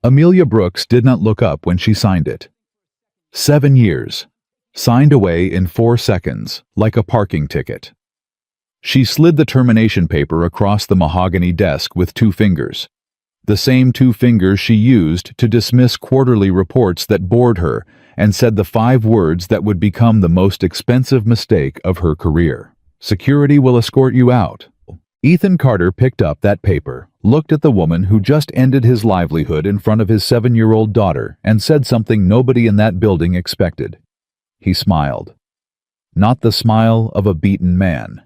Amelia Brooks did not look up when she signed it. 7 years. Signed away in 4 seconds, like a parking ticket. She slid the termination paper across the mahogany desk with 2 fingers. The same 2 fingers she used to dismiss quarterly reports that bored her and said the 5 words that would become the most expensive mistake of her career. Security will escort you out. Ethan Carter picked up that paper, looked at the woman who just ended his livelihood in front of his 7-year-old daughter, and said something nobody in that building expected. He smiled. Not the smile of a beaten man.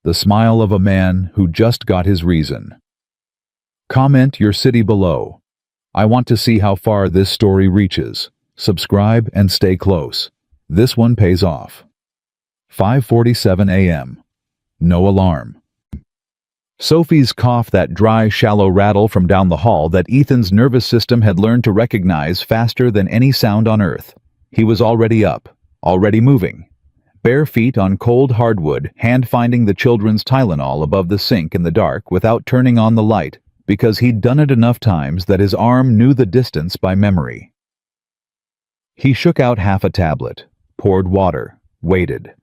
The smile of a man who just got his reason. Comment your city below. I want to see how far this story reaches. Subscribe and stay close. This one pays off. 5:47 a.m. No alarm. Sophie's cough, that dry, shallow rattle from down the hall that Ethan's nervous system had learned to recognize faster than any sound on earth. He was already up, already moving. Bare feet on cold hardwood, hand-finding the children's Tylenol above the sink in the dark without turning on the light, because he'd done it enough times that his arm knew the distance by memory. He shook out half a tablet, poured water, waited.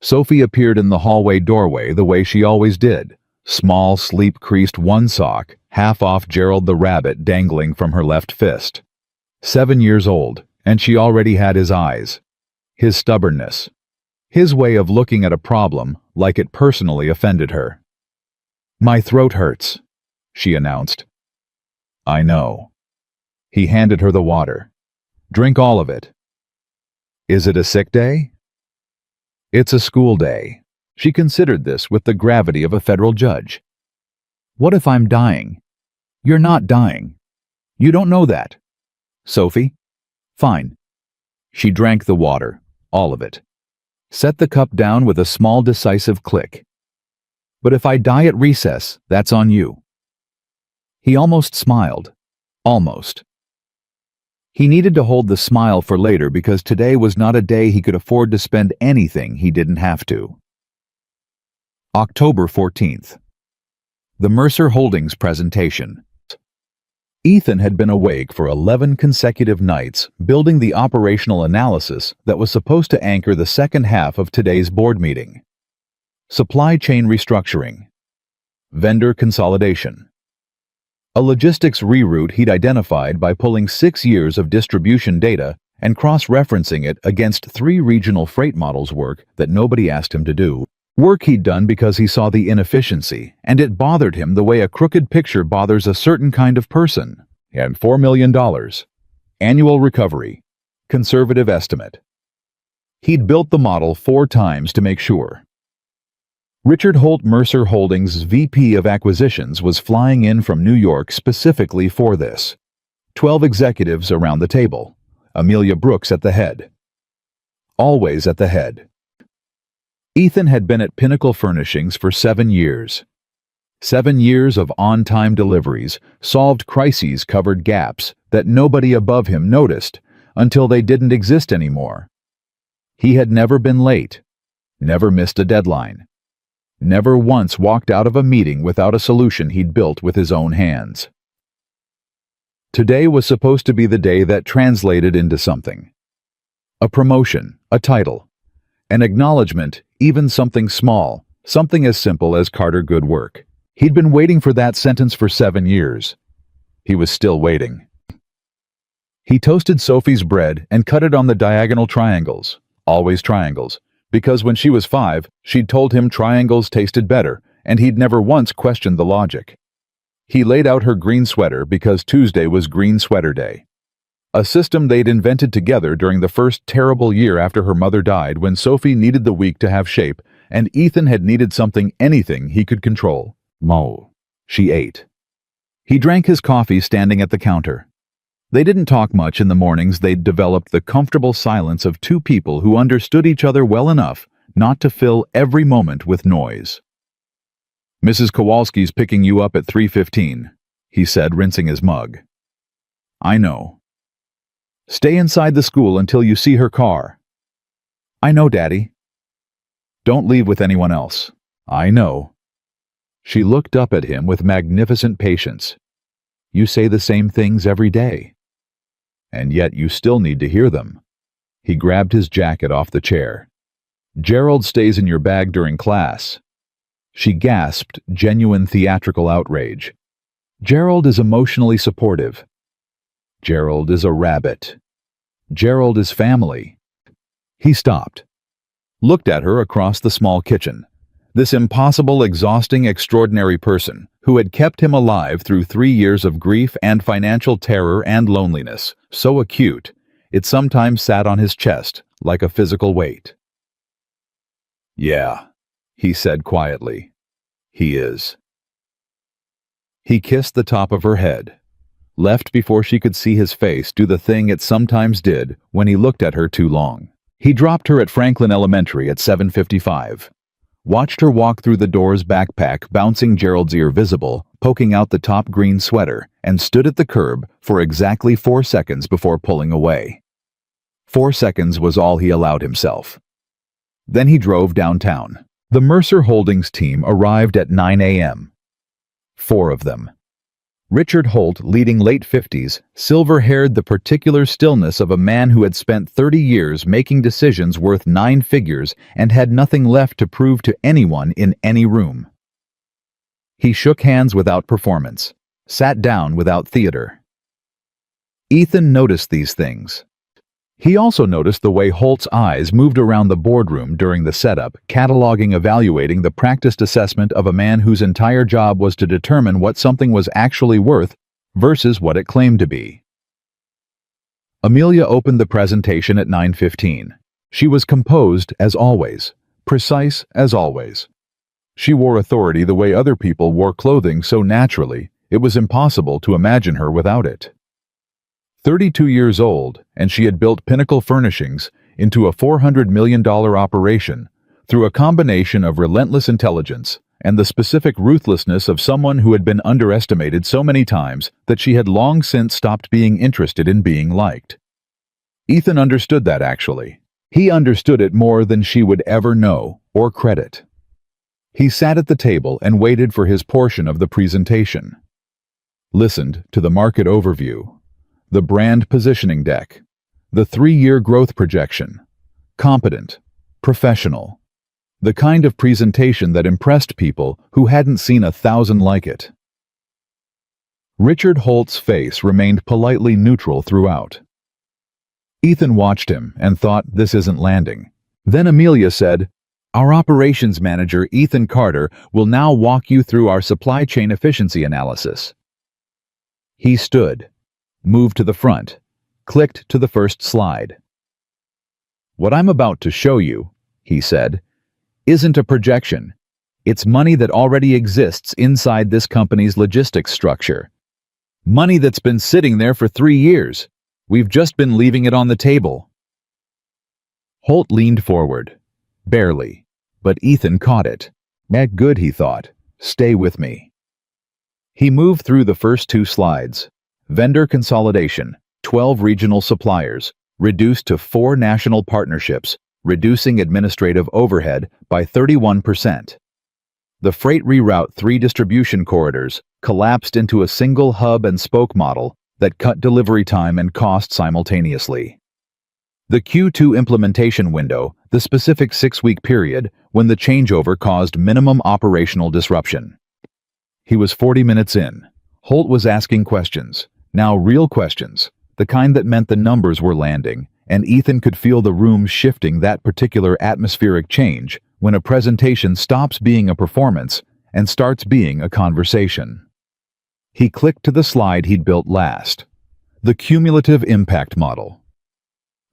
Sophie appeared in the hallway doorway the way she always did. Small, sleep-creased one sock, half off Gerald the rabbit dangling from her left fist. 7 years old, and she already had his eyes. His stubbornness. His way of looking at a problem like it personally offended her. "My throat hurts," she announced. "I know." He handed her the water. "Drink all of it." "Is it a sick day?" "It's a school day." She considered this with the gravity of a federal judge. "What if I'm dying?" "You're not dying. You don't know that." "Sophie?" "Fine." She drank the water, all of it. Set the cup down with a small decisive click. "But if I die at recess, that's on you." He almost smiled. Almost. He needed to hold the smile for later because today was not a day he could afford to spend anything he didn't have to. October 14th. The Mercer Holdings presentation. Ethan had been awake for 11 consecutive nights building the operational analysis that was supposed to anchor the second half of today's board meeting. Supply chain restructuring. Vendor consolidation. A logistics reroute he'd identified by pulling 6 years of distribution data and cross-referencing it against 3 regional freight models' work that nobody asked him to do. Work he'd done because he saw the inefficiency, and it bothered him the way a crooked picture bothers a certain kind of person. And $4 million. Annual recovery. Conservative estimate. He'd built the model 4 times to make sure. Richard Holt, Mercer Holdings' VP of Acquisitions, was flying in from New York specifically for this. 12 executives around the table. Amelia Brooks at the head. Always at the head. Ethan had been at Pinnacle Furnishings for 7 years. 7 years of on-time deliveries, solved crises, covered gaps that nobody above him noticed until they didn't exist anymore. He had never been late, never missed a deadline, never once walked out of a meeting without a solution he'd built with his own hands. Today was supposed to be the day that translated into something. A promotion, a title, an acknowledgement, even something small, something as simple as "Carter, good work." He'd been waiting for that sentence for 7 years. He was still waiting. He toasted Sophie's bread and cut it on the diagonal triangles, always triangles, because when she was 5, she'd told him triangles tasted better, and he'd never once questioned the logic. He laid out her green sweater because Tuesday was Green Sweater Day. A system they'd invented together during the first terrible year after her mother died, when Sophie needed the week to have shape, and Ethan had needed anything he could control. Mo. She ate. He drank his coffee standing at the counter. They didn't talk much in the mornings. They'd developed the comfortable silence of 2 people who understood each other well enough not to fill every moment with noise. "Mrs. Kowalski's picking you up at 3:15, he said, rinsing his mug. "I know." "Stay inside the school until you see her car." "I know, Daddy." "Don't leave with anyone else." "I know." She looked up at him with magnificent patience. You say the same things every day. And yet you still need to hear them. He grabbed his jacket off the chair. Gerald stays in your bag during class. She gasped, genuine theatrical outrage. Gerald is emotionally supportive. Gerald is a rabbit. Gerald is family. He stopped, looked at her across the small kitchen. This impossible, exhausting, extraordinary person who had kept him alive through 3 years of grief and financial terror and loneliness, so acute, it sometimes sat on his chest like a physical weight. Yeah, he said quietly. He is. He kissed the top of her head, left before she could see his face do the thing it sometimes did when he looked at her too long. He dropped her at Franklin Elementary at 7:55. Watched her walk through the door's backpack, bouncing Gerald's ear visible, poking out the top green sweater, and stood at the curb for exactly 4 seconds before pulling away. 4 seconds was all he allowed himself. Then he drove downtown. The Mercer Holdings team arrived at 9 a.m. 4 of them. Richard Holt, leading late 50s, silver-haired, the particular stillness of a man who had spent 30 years making decisions worth 9 figures and had nothing left to prove to anyone in any room. He shook hands without performance, sat down without theater. Ethan noticed these things. He also noticed the way Holt's eyes moved around the boardroom during the setup, evaluating the practiced assessment of a man whose entire job was to determine what something was actually worth versus what it claimed to be. Amelia opened the presentation at 9:15. She was composed as always, precise as always. She wore authority the way other people wore clothing so naturally, it was impossible to imagine her without it. 32 years old, and she had built Pinnacle Furnishings into a $400 million operation through a combination of relentless intelligence and the specific ruthlessness of someone who had been underestimated so many times that she had long since stopped being interested in being liked. Ethan understood that, actually. He understood it more than she would ever know or credit. He sat at the table and waited for his portion of the presentation. Listened to the market overview, the brand positioning deck, the 3-year growth projection. Competent, professional. The kind of presentation that impressed people who hadn't seen 1,000 like it. Richard Holt's face remained politely neutral throughout. Ethan watched him and thought, this isn't landing. Then Amelia said, our operations manager, Ethan Carter, will now walk you through our supply chain efficiency analysis. He stood, moved to the front, clicked to the first slide. What I'm about to show you, he said, isn't a projection. It's money that already exists inside this company's logistics structure. Money that's been sitting there for 3 years. We've just been leaving it on the table. Holt leaned forward. Barely. But Ethan caught it. Good, he thought. Stay with me. He moved through the first 2 slides. Vendor consolidation, 12 regional suppliers, reduced to 4 national partnerships, reducing administrative overhead by 31%. The freight reroute 3 distribution corridors collapsed into a single hub and spoke model that cut delivery time and cost simultaneously. The Q2 implementation window, the specific 6-week period when the changeover caused minimum operational disruption. He was 40 minutes in. Holt was asking questions, now real questions, the kind that meant the numbers were landing, and Ethan could feel the room shifting that particular atmospheric change when a presentation stops being a performance and starts being a conversation. He clicked to the slide he'd built last, the cumulative impact model.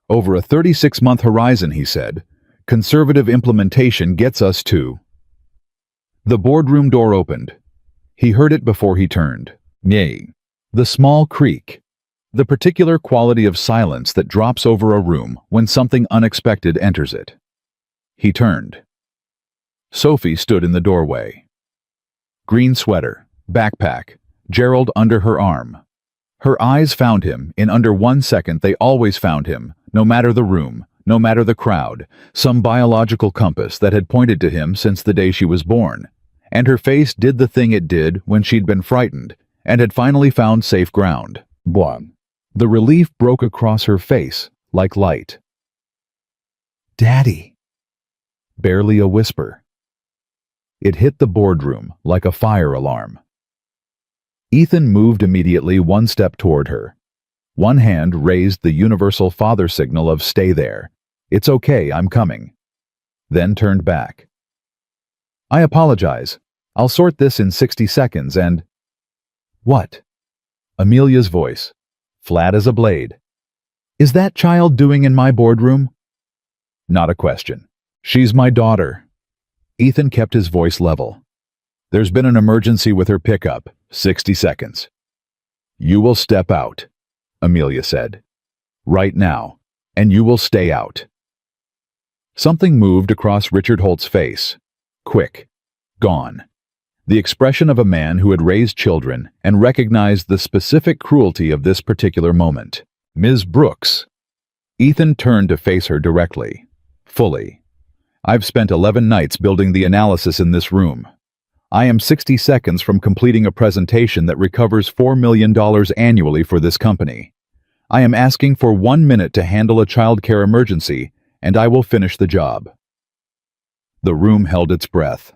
Over a 36-month horizon, he said, conservative implementation gets us to. The boardroom door opened. He heard it before he turned. Nay. The small creak. The particular quality of silence that drops over a room when something unexpected enters it. He turned. Sophie stood in the doorway. Green sweater, backpack, Gerald under her arm. Her eyes found him. In under 1 second they always found him, no matter the room, no matter the crowd, some biological compass that had pointed to him since the day she was born. And her face did the thing it did when she'd been frightened, and had finally found safe ground. Bwang. The relief broke across her face like light. "Daddy." Barely a whisper. It hit the boardroom like a fire alarm. Ethan moved immediately one step toward her. One hand raised the universal father signal of "Stay there. It's okay, I'm coming." Then turned back. "I apologize. I'll sort this in 60 seconds and—" "What?" Amelia's voice, flat as a blade. "Is that child doing in my boardroom?" Not a question. "She's my daughter." Ethan kept his voice level. "There's been an emergency with her pickup. 60 seconds. You will step out," Amelia said. "Right now. And you will stay out." Something moved across Richard Holt's face. Quick. Gone. The expression of a man who had raised children and recognized the specific cruelty of this particular moment. "Ms. Brooks." Ethan turned to face her directly. Fully. "I've spent 11 nights building the analysis in this room. I am 60 seconds from completing a presentation that recovers $4 million annually for this company. I am asking for 1 minute to handle a child care emergency, and I will finish the job." The room held its breath.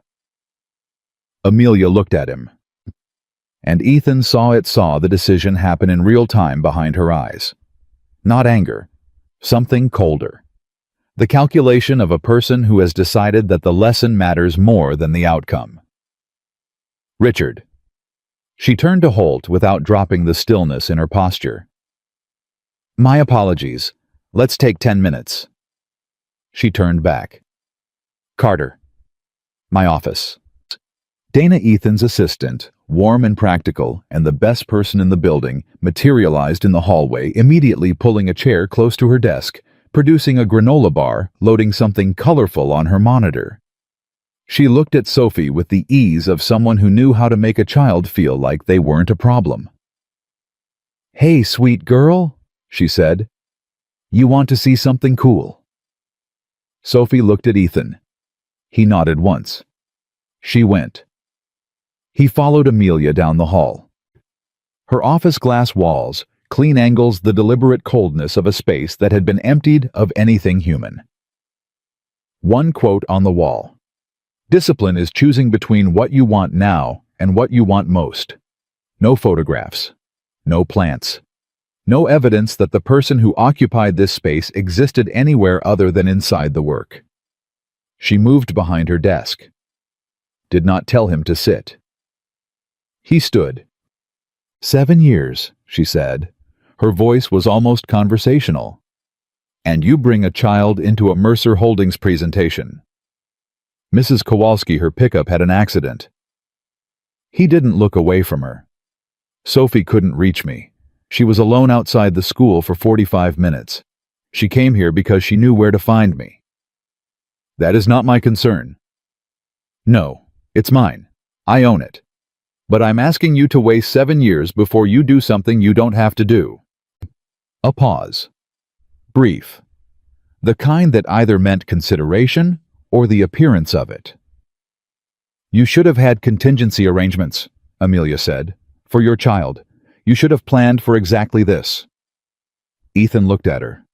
Amelia looked at him, and Ethan saw the decision happen in real time behind her eyes. Not anger. Something colder. The calculation of a person who has decided that the lesson matters more than the outcome. "Richard." She turned to Holt without dropping the stillness in her posture. "My apologies. Let's take 10 minutes. She turned back. "Carter." "My office." Dana, Ethan's assistant, warm and practical, and the best person in the building, materialized in the hallway, immediately pulling a chair close to her desk, producing a granola bar, loading something colorful on her monitor. She looked at Sophie with the ease of someone who knew how to make a child feel like they weren't a problem. "Hey, sweet girl," she said. "You want to see something cool?" Sophie looked at Ethan. He nodded once. She went. He followed Amelia down the hall. Her office glass walls, clean angles, the deliberate coldness of a space that had been emptied of anything human. One quote on the wall. "Discipline is choosing between what you want now and what you want most." No photographs. No plants. No evidence that the person who occupied this space existed anywhere other than inside the work. She moved behind her desk. Did not tell him to sit. He stood. 7 years, she said. Her voice was almost conversational. "And you bring a child into a Mercer Holdings presentation." "Mrs. Kowalski, her pickup had an accident." He didn't look away from her. "Sophie couldn't reach me. She was alone outside the school for 45 minutes. She came here because she knew where to find me." "That is not my concern." "No, it's mine. I own it. But I'm asking you to waste 7 years before you do something you don't have to do." A pause. Brief. The kind that either meant consideration or the appearance of it. "You should have had contingency arrangements," Amelia said, "for your child. You should have planned for exactly this." Ethan looked at her.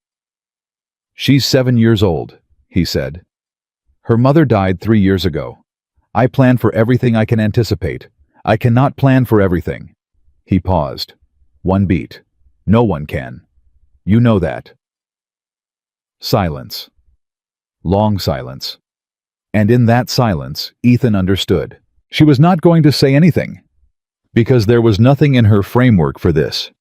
"She's 7 years old," he said. "Her mother died 3 years ago. I plan for everything I can anticipate. I cannot plan for everything." He paused. One beat. "No one can. You know that." Silence. Long silence. And in that silence, Ethan understood. She was not going to say anything, because there was nothing in her framework for this.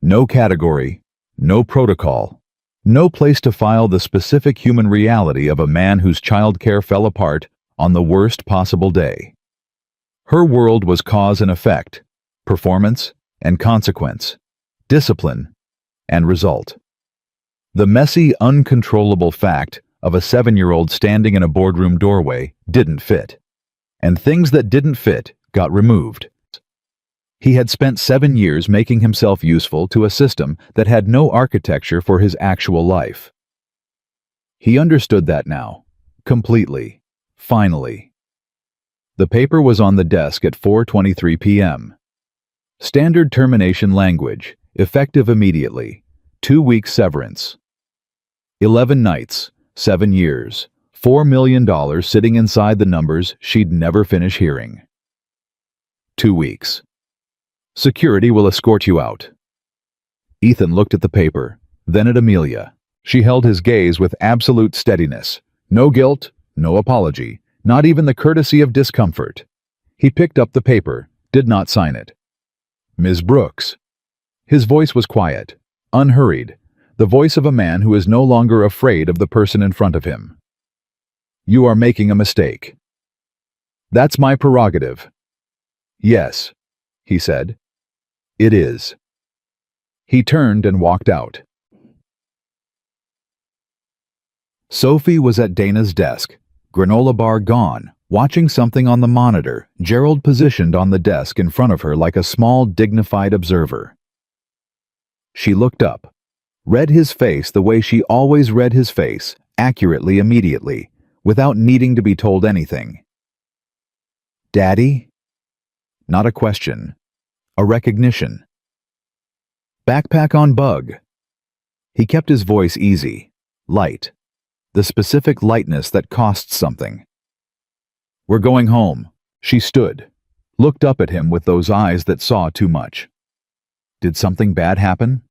No category, no protocol, no place to file the specific human reality of a man whose childcare fell apart on the worst possible day. Her world was cause and effect, performance and consequence, discipline and result. The messy, uncontrollable fact of a 7-year-old standing in a boardroom doorway didn't fit, and things that didn't fit got removed. He had spent 7 years making himself useful to a system that had no architecture for his actual life. He understood that now, completely, finally. The paper was on the desk at 4:23 p.m. Standard termination language, effective immediately. 2 weeks severance. 11 nights, 7 years, $4 million sitting inside the numbers she'd never finish hearing. 2 weeks. Security will escort you out. Ethan looked at the paper, then at Amelia. She held his gaze with absolute steadiness. No guilt, no apology, not even the courtesy of discomfort. He picked up the paper, did not sign it. Ms. Brooks. His voice was quiet, unhurried, the voice of a man who is no longer afraid of the person in front of him. You are making a mistake. That's my prerogative. Yes, he said. It is. He turned and walked out. Sophie was at Dana's desk, granola bar gone, watching something on the monitor, Gerald positioned on the desk in front of her like a small, dignified observer. She looked up, read his face the way she always read his face, accurately immediately, without needing to be told anything. Daddy? Not a question. A recognition. Backpack on bug. He kept his voice easy, light, the specific lightness that costs something. We're going home. She stood, looked up at him with those eyes that saw too much. Did something bad happen?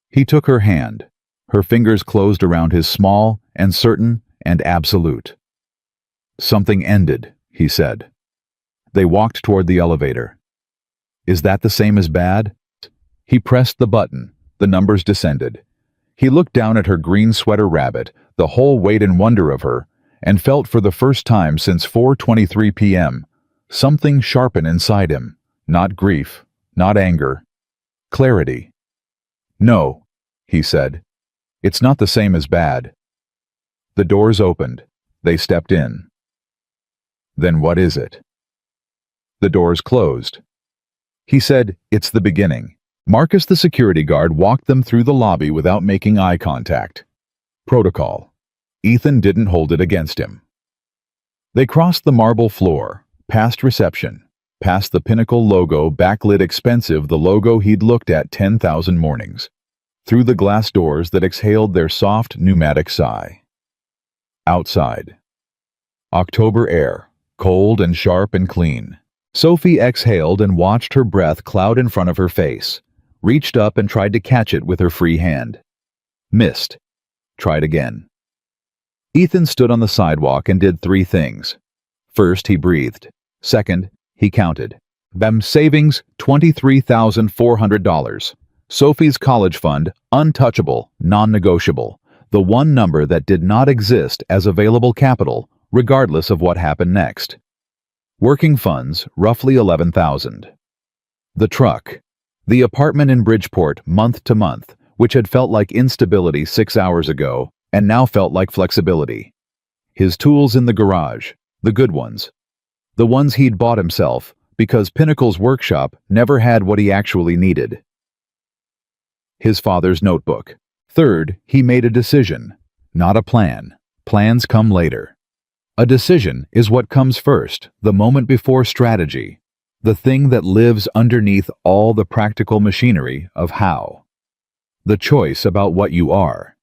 He took her hand. Her fingers closed around his small and certain and absolute. Something ended, he said. They walked toward the elevator. Is that the same as bad? He pressed the button. The numbers descended. He looked down at her green sweater rabbit, the whole weight and wonder of her, and felt for the first time since 4:23 p.m. something sharpen inside him. Not grief, not anger. Clarity. No, he said. It's not the same as bad. The doors opened. They stepped in. Then what is it? The doors closed. He said, it's the beginning. Marcus, the security guard, walked them through the lobby without making eye contact. Protocol. Ethan didn't hold it against him. They crossed the marble floor, past reception, past the Pinnacle logo backlit expensive, the logo he'd looked at 10,000 mornings, through the glass doors that exhaled their soft pneumatic sigh. Outside. October air, cold and sharp and clean. Sophie exhaled and watched her breath cloud in front of her face, reached up and tried to catch it with her free hand. Missed. Tried again. Ethan stood on the sidewalk and did 3 things. First, he breathed. Second, he counted. Them savings, $23,400. Sophie's college fund, untouchable, non-negotiable. The one number that did not exist as available capital, regardless of what happened next. Working funds, roughly $11,000. The truck. The apartment in Bridgeport, month to month, which had felt like instability 6 hours ago, and now felt like flexibility. His tools in the garage, the good ones. The ones he'd bought himself, because Pinnacle's workshop never had what he actually needed. His father's notebook. Third, he made a decision, not a plan. Plans come later. A decision is what comes first, the moment before strategy, the thing that lives underneath all the practical machinery of how. The choice about what you are.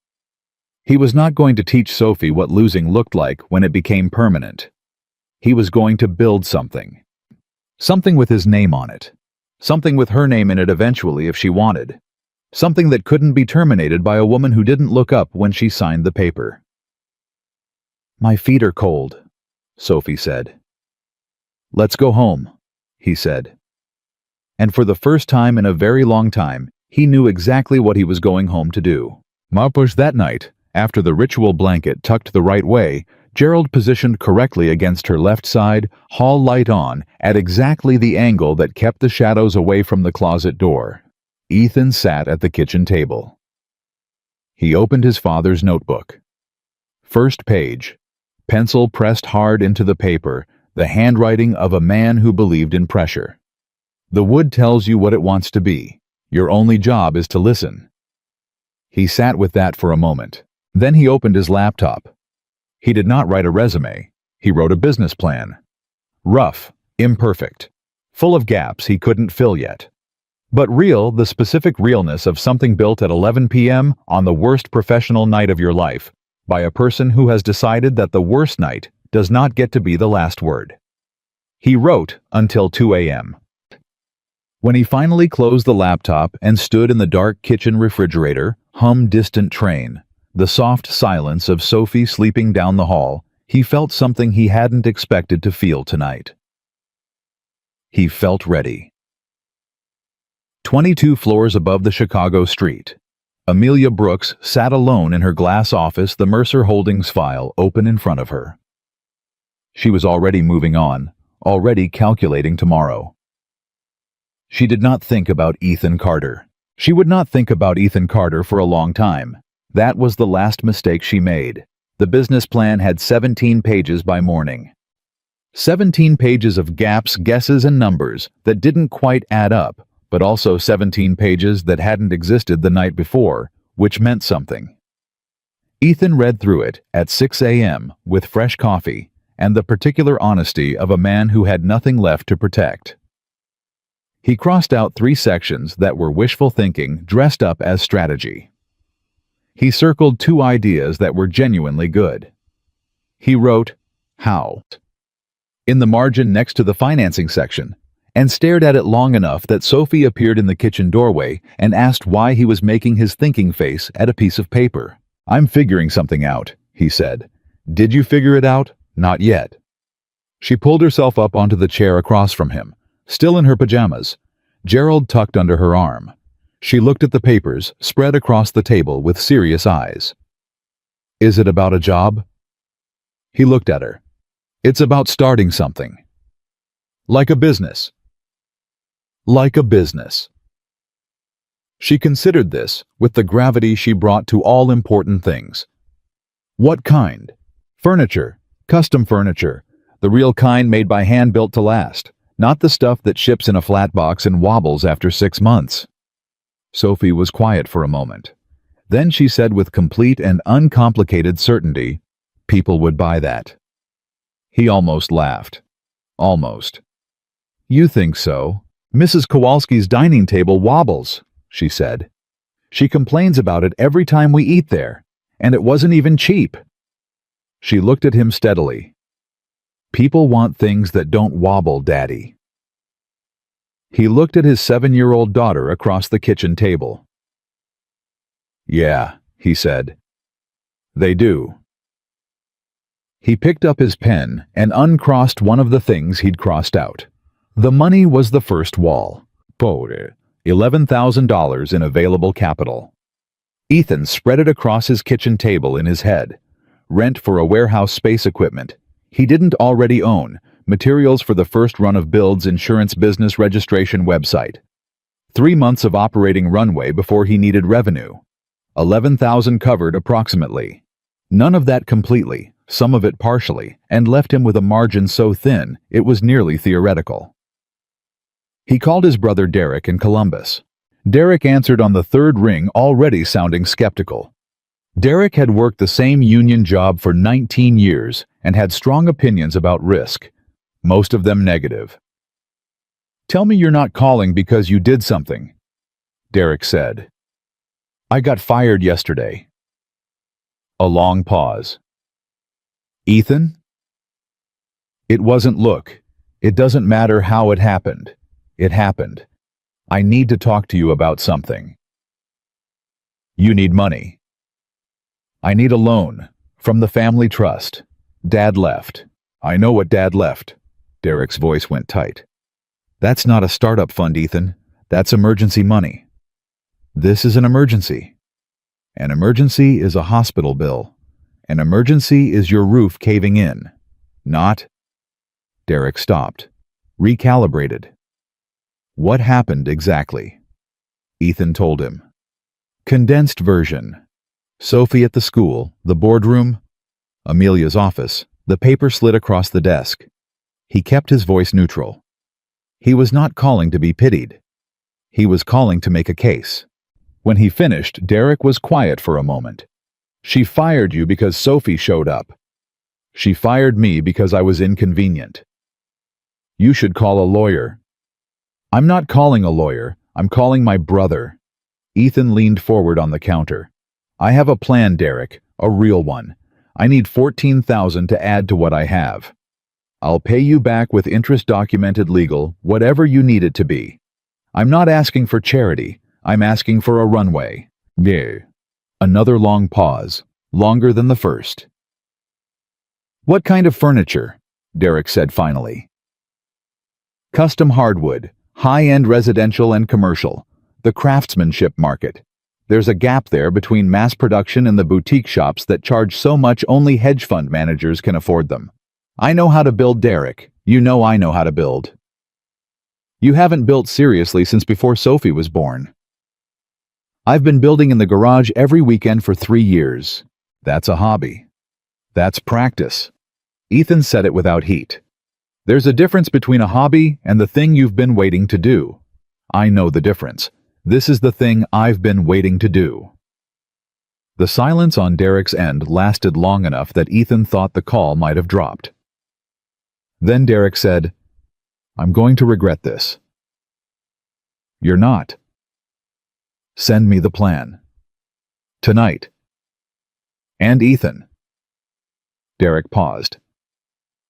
He was not going to teach Sophie what losing looked like when it became permanent. He was going to build something. Something with his name on it. Something with her name in it eventually if she wanted. Something that couldn't be terminated by a woman who didn't look up when she signed the paper. My feet are cold, Sophie said. Let's go home, he said. And for the first time in a very long time, he knew exactly what he was going home to do. Marpush that night, after the ritual blanket tucked the right way, Gerald positioned correctly against her left side, hall light on, at exactly the angle that kept the shadows away from the closet door. Ethan sat at the kitchen table. He opened his father's notebook. First page. Pencil pressed hard into the paper, the handwriting of a man who believed in pressure. The wood tells you what it wants to be. Your only job is to listen. He sat with that for a moment. Then he opened his laptop. He did not write a resume. He wrote a business plan. Rough, imperfect. full of gaps he couldn't fill yet. But real, the specific realness of something built at 11 p.m. on the worst professional night of your life, by a person who has decided that the worst night does not get to be the last word. He wrote until 2 a.m. When he finally closed the laptop and stood in the dark kitchen refrigerator, hummed Distant Train, the soft silence of Sophie sleeping down the hall, he felt something he hadn't expected to feel tonight. He felt ready. 22 floors above the Chicago street, Amelia Brooks sat alone in her glass office, the Mercer Holdings file open in front of her. She was already moving on, already calculating tomorrow. She did not think about Ethan Carter. She would not think about Ethan Carter for a long time. That was the last mistake she made. The business plan had 17 pages by morning. 17 pages of gaps, guesses, and numbers that didn't quite add up, but also 17 pages that hadn't existed the night before, which meant something. Ethan read through it at 6 a.m. with fresh coffee and the particular honesty of a man who had nothing left to protect. He crossed out 3 sections that were wishful thinking dressed up as strategy. He circled 2 ideas that were genuinely good. He wrote, "How?" in the margin next to the financing section, and stared at it long enough that Sophie appeared in the kitchen doorway and asked why he was making his thinking face at a piece of paper. "I'm figuring something out," he said. "Did you figure it out?" "Not yet." She pulled herself up onto the chair across from him, still in her pajamas, Gerald tucked under her arm. She looked at the papers spread across the table with serious eyes. "Is it about a job?" He looked at her. "It's about starting something. Like a business." Like a business. She considered this with the gravity she brought to all important things. What kind? Furniture, custom furniture, the real kind made by hand built to last, not the stuff that ships in a flat box and wobbles after 6 months. Sophie was quiet for a moment. Then she said with complete and uncomplicated certainty, "People would buy that." He almost laughed. Almost. "You think so? Mrs. Kowalski's dining table wobbles," she said. "She complains about it every time we eat there, and it wasn't even cheap." She looked at him steadily. "People want things that don't wobble, Daddy." He looked at his 7-year-old daughter across the kitchen table. "Yeah," he said. "They do." He picked up his pen and uncrossed one of the things he'd crossed out. The money was the first wall. $11,000 in available capital. Ethan spread it across his kitchen table in his head. Rent for a warehouse space, equipment he didn't already own, materials for the first run of Build's insurance business registration website. 3 months of operating runway before he needed revenue. 11,000 covered approximately. None of that completely, some of it partially, and left him with a margin so thin it was nearly theoretical. He called his brother Derek in Columbus. Derek answered on the 3rd ring, already sounding skeptical. Derek had worked the same union job for 19 years and had strong opinions about risk, most of them negative. "Tell me you're not calling because you did something," Derek said. "I got fired yesterday." A long pause. "Ethan?" "It wasn't. Look, it doesn't matter how it happened. It happened. I need to talk to you about something." "You need money." "I need a loan from the family trust. Dad left." "I know what Dad left." Derek's voice went tight. "That's not a startup fund, Ethan. That's emergency money." "This is an emergency." "An emergency is a hospital bill. An emergency is your roof caving in. Not..." Derek stopped, recalibrated. "What happened exactly?" Ethan told him. Condensed version. Sophie at the school, the boardroom, Amelia's office, the paper slid across the desk. He kept his voice neutral. He was not calling to be pitied. He was calling to make a case. When he finished, Derek was quiet for a moment. "She fired you because Sophie showed up. She fired me because I was inconvenient. You should call a lawyer." I'm not calling a lawyer. I'm calling my brother. Ethan leaned forward on the counter. I have a plan, Derek, a real one. I need $14,000 to add to what I have. I'll pay you back with interest, documented, legal, whatever you need it to be. I'm not asking for charity. I'm asking for a runway. Yeah. Another long pause, longer than the first. What kind of furniture? Derek said finally. Custom hardwood, high-end residential and commercial, the craftsmanship market. There's a gap there between mass production and the boutique shops that charge so much only hedge fund managers can afford them. I know how to build, Derek. You know I know how to build. You haven't built seriously since before Sophie was born. I've been building in the garage every weekend for 3 years. That's a hobby. That's practice. Ethan said it without heat. There's a difference between a hobby and the thing you've been waiting to do. I know the difference. This is the thing I've been waiting to do. The silence on Derek's end lasted long enough that Ethan thought the call might have dropped. Then Derek said, I'm going to regret this. You're not. Send me the plan. Tonight. And Ethan. Derek paused.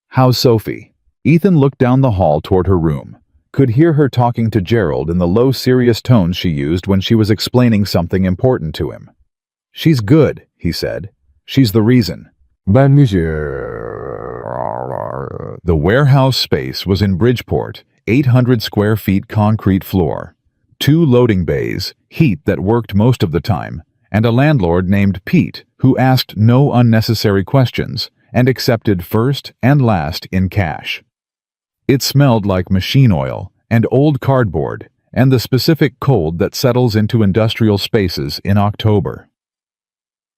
How's Sophie? Ethan looked down the hall toward her room, could hear her talking to Gerald in the low, serious tones she used when she was explaining something important to him. She's good, he said. She's the reason. But monsieur... The warehouse space was in Bridgeport, 800 square feet concrete floor, 2 loading bays, heat that worked most of the time, and a landlord named Pete who asked no unnecessary questions and accepted first and last in cash. It smelled like machine oil and old cardboard and the specific cold that settles into industrial spaces in October.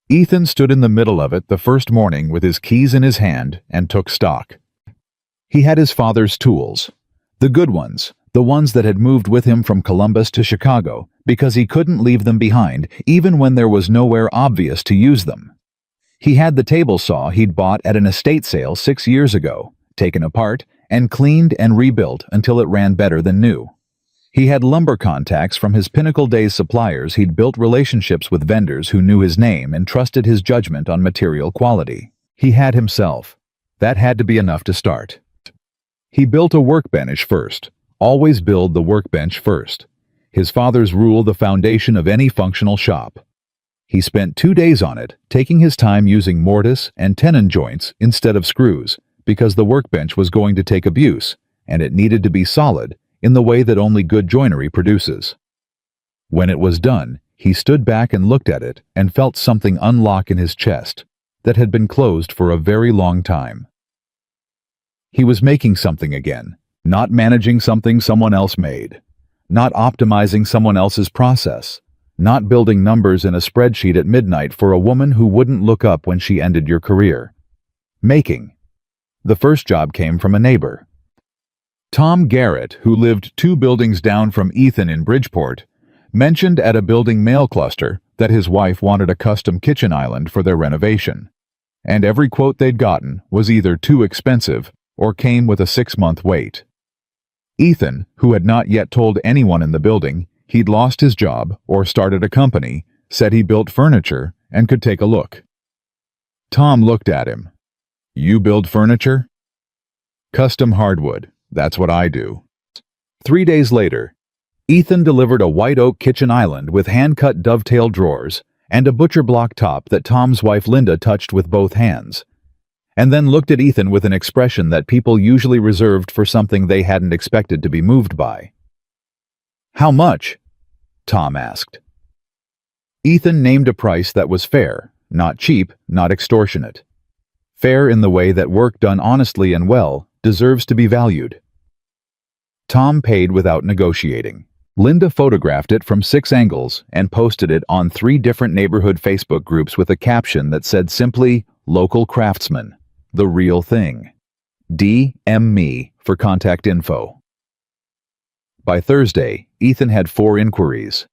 Ethan stood in the middle of it the first morning with his keys in his hand and took stock. He had his father's tools, the good ones, the ones that had moved with him from Columbus to Chicago because he couldn't leave them behind even when there was nowhere obvious to use them. He had the table saw he'd bought at an estate sale 6 years ago, taken apart and cleaned and rebuilt until it ran better than new. He had lumber contacts from his Pinnacle Days suppliers. He'd built relationships with vendors who knew his name and trusted his judgment on material quality. He had himself. That had to be enough to start. He built a workbench first. Always build the workbench first. His father's rule, the foundation of any functional shop. He spent 2 days on it, taking his time using mortise and tenon joints instead of screws, because the workbench was going to take abuse, and it needed to be solid in the way that only good joinery produces. When it was done, he stood back and looked at it and felt something unlock in his chest that had been closed for a very long time. He was making something again, not managing something someone else made, not optimizing someone else's process, not building numbers in a spreadsheet at midnight for a woman who wouldn't look up when she ended your career. Making. The first job came from a neighbor. Tom Garrett, who lived 2 buildings down from Ethan in Bridgeport, mentioned at a building mail cluster that his wife wanted a custom kitchen island for their renovation, and every quote they'd gotten was either too expensive or came with a 6-month wait. Ethan, who had not yet told anyone in the building he'd lost his job or started a company, said he built furniture and could take a look. Tom looked at him. You build furniture? Custom hardwood. That's what I do. 3 days later, Ethan delivered a white oak kitchen island with hand-cut dovetail drawers and a butcher block top that Tom's wife Linda touched with both hands, and then looked at Ethan with an expression that people usually reserved for something they hadn't expected to be moved by. How much? Tom asked. Ethan named a price that was fair, not cheap, not extortionate. Fair in the way that work done honestly and well deserves to be valued. Tom paid without negotiating. Linda photographed it from 6 angles and posted it on 3 different neighborhood Facebook groups with a caption that said simply, Local Craftsman, the real thing. DM me for contact info. By Thursday, Ethan had 4 inquiries.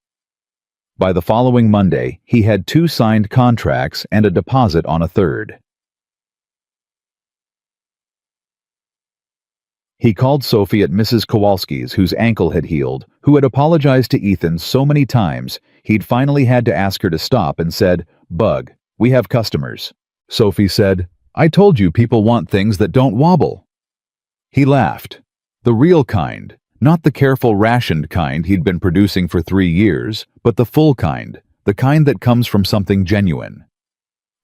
By the following Monday, he had 2 signed contracts and a deposit on a 3rd. He called Sophie at Mrs. Kowalski's, whose ankle had healed, who had apologized to Ethan so many times he'd finally had to ask her to stop, and said, "Bug, we have customers." Sophie said, "I told you people want things that don't wobble." He laughed. The real kind, not the careful rationed kind he'd been producing for 3 years, but the full kind, the kind that comes from something genuine.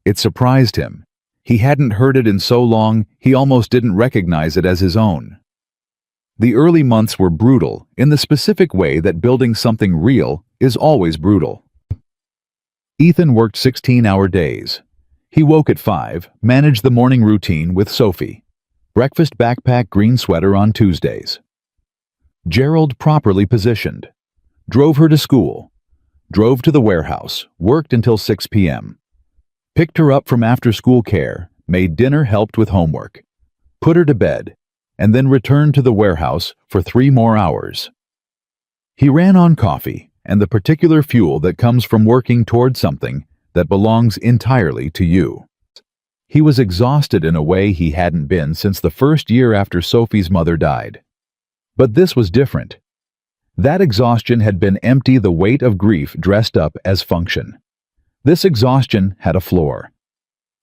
It surprised him. He hadn't heard it in so long, he almost didn't recognize it as his own. The early months were brutal, in the specific way that building something real is always brutal. Ethan worked 16-hour days. He woke at 5, managed the morning routine with Sophie. Breakfast, backpack, green sweater on Tuesdays. Gerald properly positioned. Drove her to school. Drove to the warehouse, worked until 6 p.m. Picked her up from after-school care, made dinner, helped with homework. Put her to bed, and then returned to the warehouse for 3 more hours. He ran on coffee and the particular fuel that comes from working toward something that belongs entirely to you. He was exhausted in a way he hadn't been since the first year after Sophie's mother died. But this was different. That exhaustion had been empty, the weight of grief dressed up as function. This exhaustion had a floor.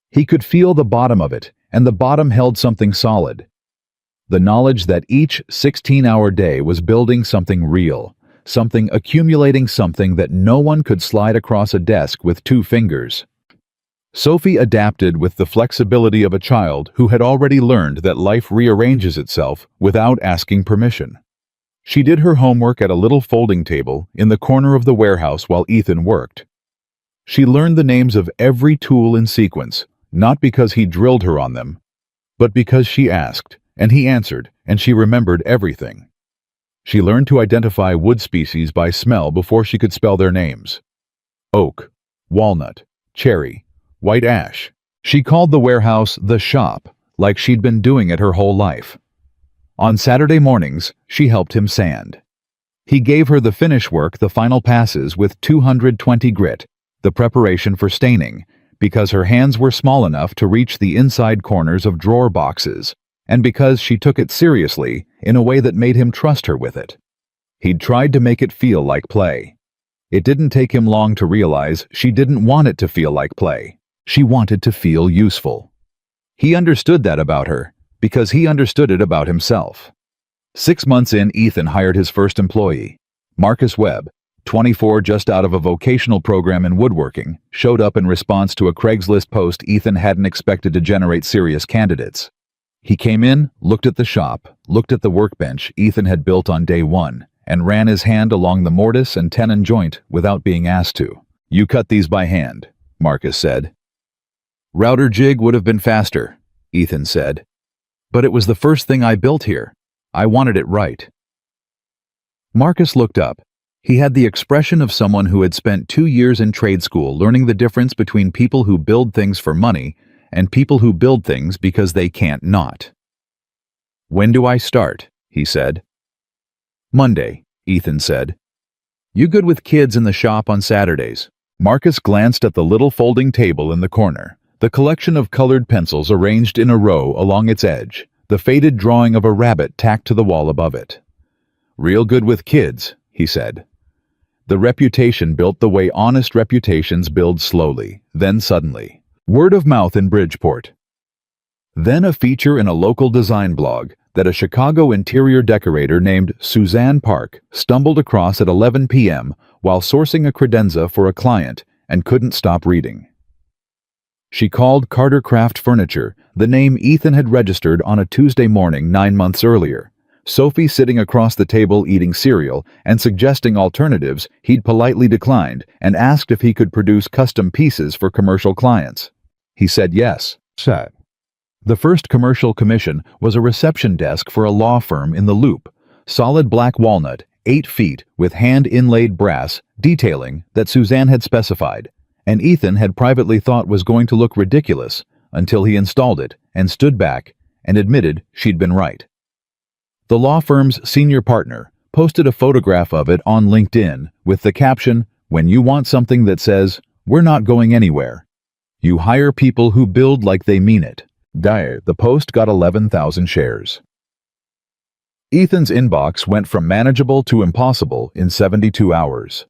He could feel the bottom of it, and the bottom held something solid. The knowledge that each 16-hour day was building something real, something accumulating, something that no one could slide across a desk with 2 fingers. Sophie adapted with the flexibility of a child who had already learned that life rearranges itself without asking permission. She did her homework at a little folding table in the corner of the warehouse while Ethan worked. She learned the names of every tool in sequence, not because he drilled her on them, but because she asked, and he answered, and she remembered everything. She learned to identify wood species by smell before she could spell their names. Oak, walnut, cherry, white ash. She called the warehouse the shop, like she'd been doing it her whole life. On Saturday mornings, she helped him sand. He gave her the finish work, the final passes with 220 grit, the preparation for staining, because her hands were small enough to reach the inside corners of drawer boxes, and because she took it seriously in a way that made him trust her with it. He'd tried to make it feel like play. It didn't take him long to realize she didn't want it to feel like play. She wanted to feel useful. He understood that about her, because he understood it about himself. 6 months in, Ethan hired his first employee. Marcus Webb, 24, just out of a vocational program in woodworking, showed up in response to a Craigslist post Ethan hadn't expected to generate serious candidates. He came in, looked at the shop, looked at the workbench Ethan had built on day 1, and ran his hand along the mortise and tenon joint without being asked to. "You cut these by hand," Marcus said. "Router jig would have been faster," Ethan said. "But it was the first thing I built here. I wanted it right." Marcus looked up. He had the expression of someone who had spent 2 years in trade school learning the difference between people who build things for money and people who build things because they can't not. "When do I start?" he said. "Monday," Ethan said. "You good with kids in the shop on Saturdays?" Marcus glanced at the little folding table in the corner, the collection of colored pencils arranged in a row along its edge, the faded drawing of a rabbit tacked to the wall above it. "Real good with kids," he said. The reputation built the way honest reputations build, slowly, then suddenly. Word of mouth in Bridgeport. Then a feature in a local design blog that a Chicago interior decorator named Suzanne Park stumbled across at 11 p.m. while sourcing a credenza for a client and couldn't stop reading. She called Carter Craft Furniture, the name Ethan had registered on a Tuesday morning 9 months earlier. Sophie sitting across the table eating cereal and suggesting alternatives he'd politely declined, and asked if he could produce custom pieces for commercial clients. He said yes. The first commercial commission was a reception desk for a law firm in the Loop, solid black walnut, 8 feet with hand-inlaid brass detailing that Suzanne had specified, and Ethan had privately thought was going to look ridiculous until he installed it and stood back and admitted she'd been right. The law firm's senior partner posted a photograph of it on LinkedIn with the caption, "When you want something that says, 'We're not going anywhere,' you hire people who build like they mean it." The post got 11,000 shares. Ethan's inbox went from manageable to impossible in 72 hours.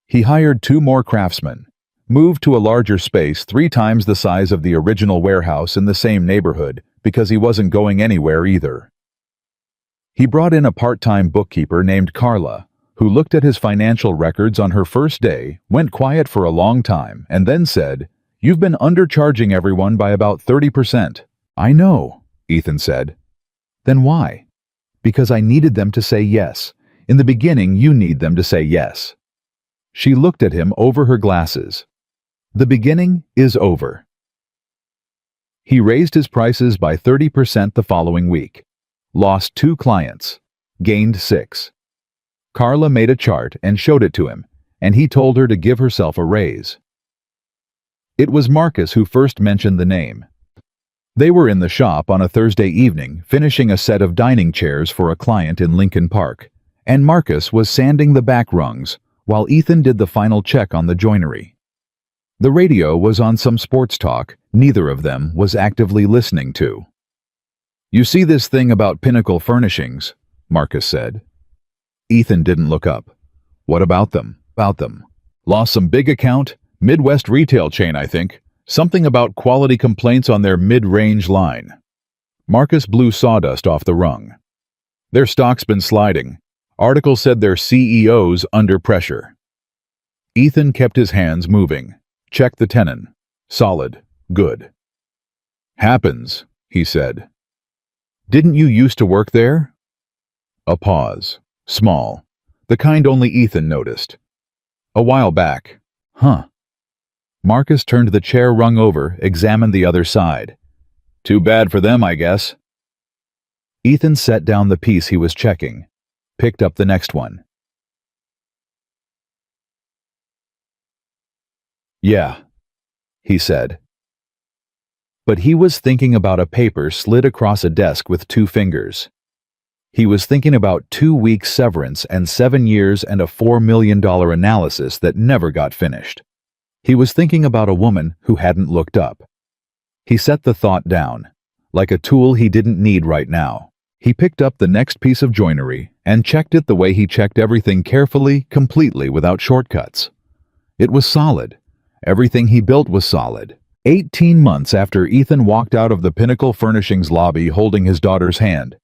He hired 2 more craftsmen, moved to a larger space 3 times the size of the original warehouse in the same neighborhood because he wasn't going anywhere either. He brought in a part-time bookkeeper named Carla, who looked at his financial records on her first day, went quiet for a long time, and then said, "You've been undercharging everyone by about 30%. "I know," Ethan said. "Then why?" "Because I needed them to say yes. In the beginning, you need them to say yes." She looked at him over her glasses. The beginning is over. He raised his prices by 30% the following week. Lost 2 clients. Gained 6. Carla made a chart and showed it to him, and he told her to give herself a raise. It was Marcus who first mentioned the name. They were in the shop on a Thursday evening, finishing a set of dining chairs for a client in Lincoln Park, and Marcus was sanding the back rungs, while Ethan did the final check on the joinery. The radio was on some sports talk neither of them was actively listening to. "You see this thing about Pinnacle Furnishings?" Marcus said. Ethan didn't look up. "What about them?" "About them. Lost some big account, Midwest retail chain, I think. Something about quality complaints on their mid-range line." Marcus blew sawdust off the rung. "Their stock's been sliding. Article said their CEO's under pressure." Ethan kept his hands moving. Checked the tenon. Solid. Good. "Happens," he said. "Didn't you used to work there?" A pause. Small. The kind only Ethan noticed. "A while back." "Huh." Marcus turned the chair rung over, examined the other side. "Too bad for them, I guess." Ethan set down the piece he was checking. Picked up the next one. "Yeah," he said. But he was thinking about a paper slid across a desk with 2 fingers. He was thinking about 2 weeks severance and 7 years and a $4 million analysis that never got finished. He was thinking about a woman who hadn't looked up. He set the thought down, like a tool he didn't need right now. He picked up the next piece of joinery and checked it the way he checked everything carefully, completely, without shortcuts. It was solid. Everything he built was solid. 18 months after Ethan walked out of the Pinnacle Furnishings lobby holding his daughter's hand,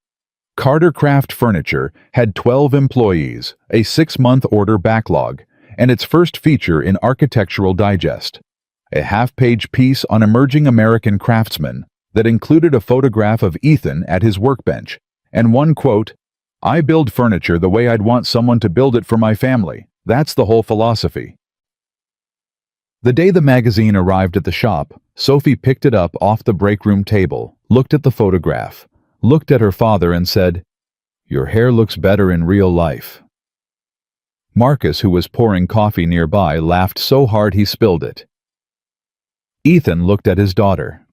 Carter Craft Furniture had 12 employees, a 6-month order backlog, and its first feature in Architectural Digest, a half-page piece on emerging American craftsmen that included a photograph of Ethan at his workbench, and one quote, "I build furniture the way I'd want someone to build it for my family. That's the whole philosophy." The day the magazine arrived at the shop, Sophie picked it up off the break room table, looked at the photograph, looked at her father and said, "Your hair looks better in real life." Marcus, who was pouring coffee nearby, laughed so hard he spilled it. Ethan looked at his daughter.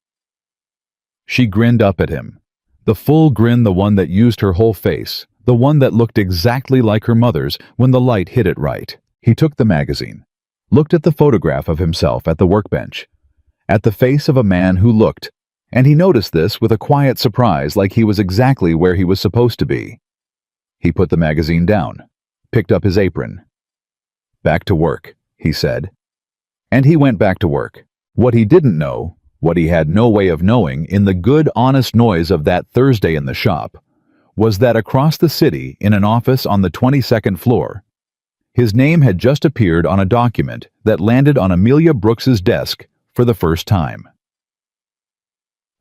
She grinned up at him. The full grin, the one that used her whole face, the one that looked exactly like her mother's when the light hit it right. He took the magazine, looked at the photograph of himself at the workbench, at the face of a man who looked, and he noticed this with a quiet surprise, like he was exactly where he was supposed to be. He put the magazine down, picked up his apron. "Back to work," he said. And he went back to work. What he didn't know, what he had no way of knowing in the good, honest noise of that Thursday in the shop, was that across the city, in an office on the 22nd floor, his name had just appeared on a document that landed on Amelia Brooks's desk for the first time.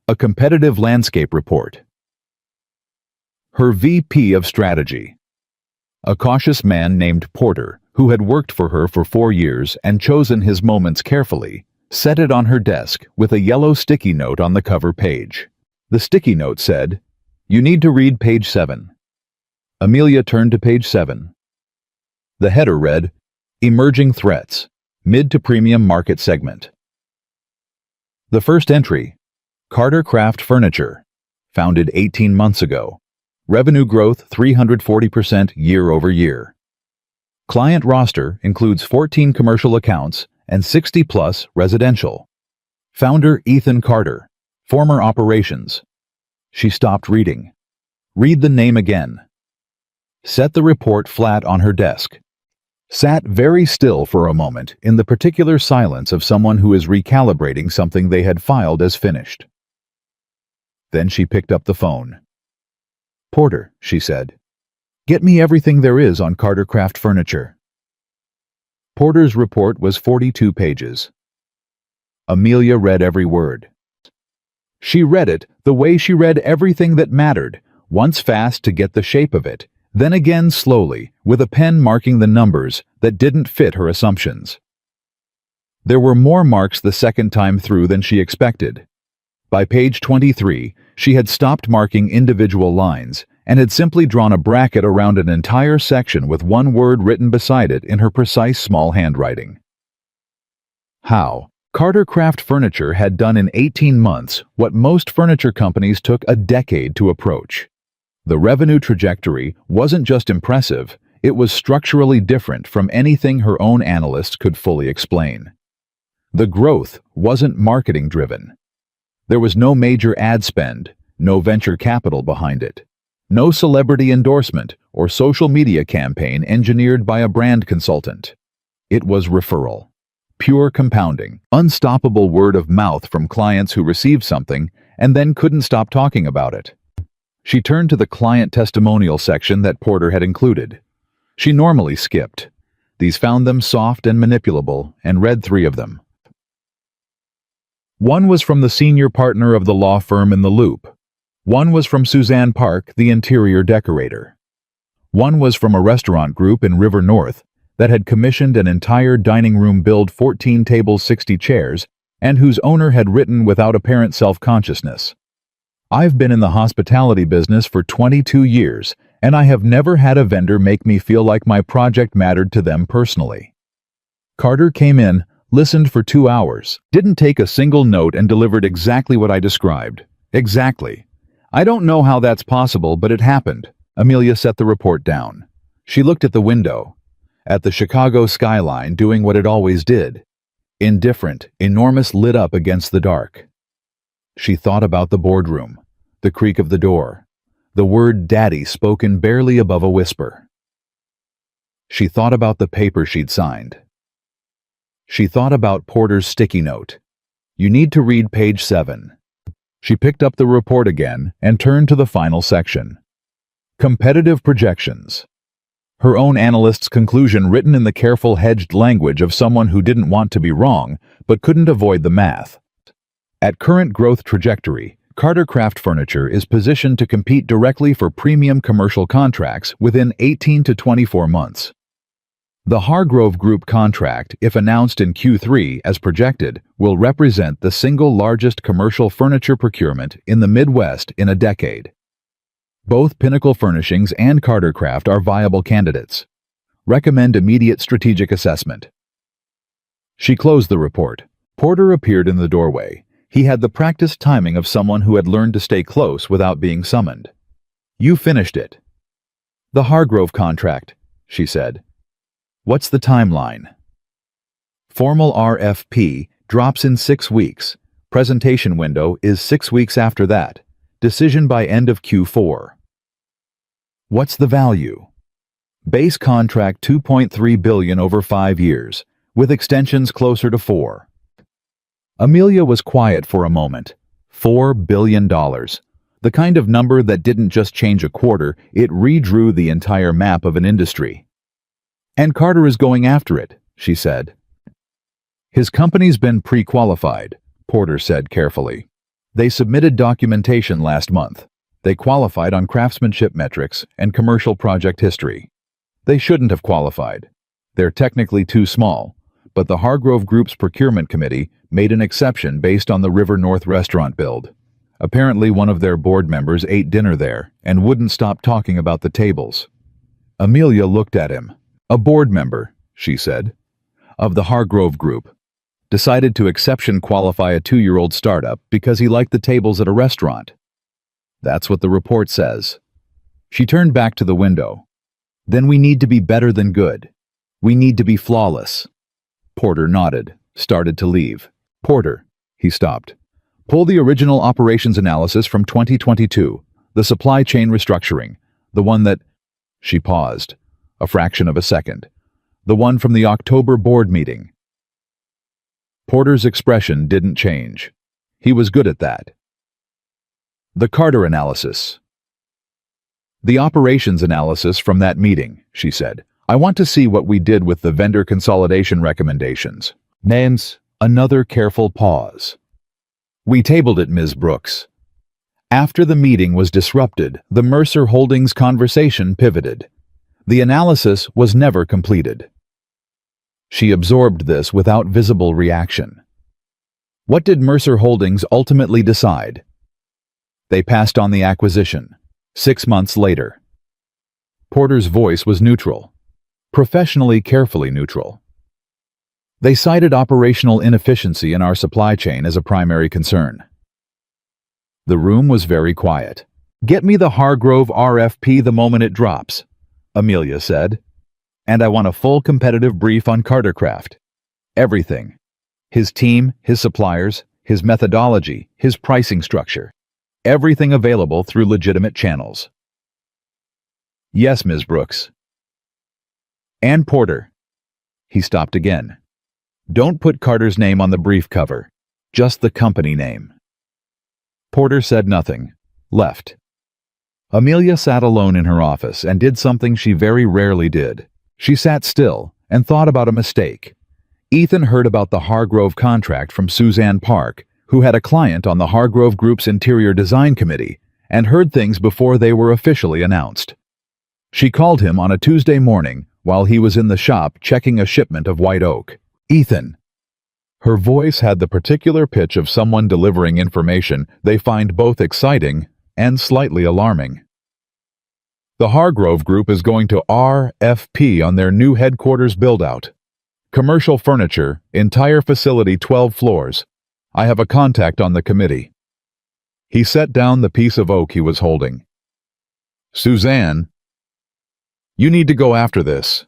A competitive landscape report. Her VP of strategy. A cautious man named Porter, who had worked for her for 4 years and chosen his moments carefully, set it on her desk with a yellow sticky note on the cover page. The sticky note said, "You need to read page 7. Amelia turned to page 7. The header read, "Emerging Threats, Mid to Premium Market Segment." The first entry, Carter Craft Furniture, founded 18 months ago. Revenue growth 340% year over year. Client roster includes 14 commercial accounts and 60-plus residential. Founder Ethan Carter, former operations. She stopped reading. Read the name again. Set the report flat on her desk. Sat very still for a moment in the particular silence of someone who is recalibrating something they had filed as finished. Then she picked up the phone. "Porter," she said, "get me everything there is on Carter Craft Furniture." Porter's report was 42 pages. Amelia read every word. She read it the way she read everything that mattered, once fast to get the shape of it, then again slowly, with a pen marking the numbers that didn't fit her assumptions. There were more marks the second time through than she expected. By page 23, she had stopped marking individual lines and had simply drawn a bracket around an entire section with one word written beside it in her precise small handwriting. How? Carter Craft Furniture had done in 18 months what most furniture companies took a decade to approach. The revenue trajectory wasn't just impressive, it was structurally different from anything her own analysts could fully explain. The growth wasn't marketing-driven. There was no major ad spend, no venture capital behind it, no celebrity endorsement or social media campaign engineered by a brand consultant. It was referral. Pure compounding, unstoppable word of mouth from clients who received something and then couldn't stop talking about it. She turned to the client testimonial section that Porter had included. She normally skipped. These found them soft and manipulable and read 3 of them. One was from the senior partner of the law firm in the Loop. One was from Suzanne Park, the interior decorator. One was from a restaurant group in River North that had commissioned an entire dining room build 14 tables 60 chairs and whose owner had written without apparent self-consciousness. "I've been in the hospitality business for 22 years, and I have never had a vendor make me feel like my project mattered to them personally." Carter came in, listened for 2 hours, didn't take a single note and delivered exactly what I described. Exactly. "I don't know how that's possible, but it happened." Amelia set the report down. She looked at the window, at the Chicago skyline doing what it always did. Indifferent, enormous, lit up against the dark. She thought about the boardroom, the creak of the door, the word "daddy" spoken barely above a whisper. She thought about the paper she'd signed. She thought about Porter's sticky note. "You need to read page 7. She picked up the report again and turned to the final section. Competitive projections. Her own analyst's conclusion written in the careful hedged language of someone who didn't want to be wrong but couldn't avoid the math. At current growth trajectory, Carter Craft Furniture is positioned to compete directly for premium commercial contracts within 18 to 24 months. The Hargrove Group contract, if announced in Q3 as projected, will represent the single largest commercial furniture procurement in the Midwest in a decade. Both Pinnacle Furnishings and Carter Craft are viable candidates. Recommend immediate strategic assessment. She closed the report. Porter appeared in the doorway. He had the practiced timing of someone who had learned to stay close without being summoned. "You finished it." "The Hargrove contract," she said. "What's the timeline?" "Formal RFP drops in 6 weeks. Presentation window is 6 weeks after that. Decision by end of Q4. "What's the value?" "Base contract $2.3 billion over 5 years, with extensions closer to 4. Amelia was quiet for a moment. $4 billion. The kind of number that didn't just change a quarter, it redrew the entire map of an industry. "And Carter is going after it," she said. "His company's been pre-qualified," Porter said carefully. "They submitted documentation last month. They qualified on craftsmanship metrics and commercial project history. They shouldn't have qualified. They're technically too small, but the Hargrove Group's procurement committee made an exception based on the River North restaurant build. Apparently one of their board members ate dinner there and wouldn't stop talking about the tables." Amelia looked at him. "A board member," she said, "of the Hargrove Group. Decided to exception qualify a 2-year-old startup because he liked the tables at a restaurant. That's what the report says." She turned back to the window. "Then we need to be better than good. We need to be flawless." Porter nodded, started to leave. "Porter," he stopped. "Pull the original operations analysis from 2022, The supply chain restructuring. The one that... She paused, a fraction of a second. The one from the October board meeting. Porter's expression didn't change. He was good at that. The Carter analysis. The operations analysis from that meeting, she said. I want to see what we did with the vendor consolidation recommendations. Names. Another careful pause. We tabled it, Ms. Brooks. After the meeting was disrupted, the Mercer Holdings conversation pivoted. The analysis was never completed. She absorbed this without visible reaction. What did Mercer Holdings ultimately decide? They passed on the acquisition. 6 months later. Porter's voice was neutral. Professionally carefully neutral. They cited operational inefficiency in our supply chain as a primary concern. The room was very quiet. Get me the Hargrove RFP the moment it drops, Amelia said. And I want a full competitive brief on Cartercraft. Everything. His team, his suppliers, his methodology, his pricing structure. Everything available through legitimate channels. Yes, Ms. Brooks. And Porter. He stopped again. Don't put Carter's name on the brief cover. Just the company name. Porter said nothing. Left. Amelia sat alone in her office and did something she very rarely did. She sat still and thought about a mistake. Ethan heard about the Hargrove contract from Suzanne Park, who had a client on the Hargrove Group's Interior Design Committee, and heard things before they were officially announced. She called him on a Tuesday morning while he was in the shop checking a shipment of white oak. Ethan. Her voice had the particular pitch of someone delivering information they find both exciting and slightly alarming. The Hargrove Group is going to RFP on their new headquarters build-out. Commercial furniture, entire facility 12 floors. I have a contact on the committee. He set down the piece of oak he was holding. Suzanne, you need to go after this.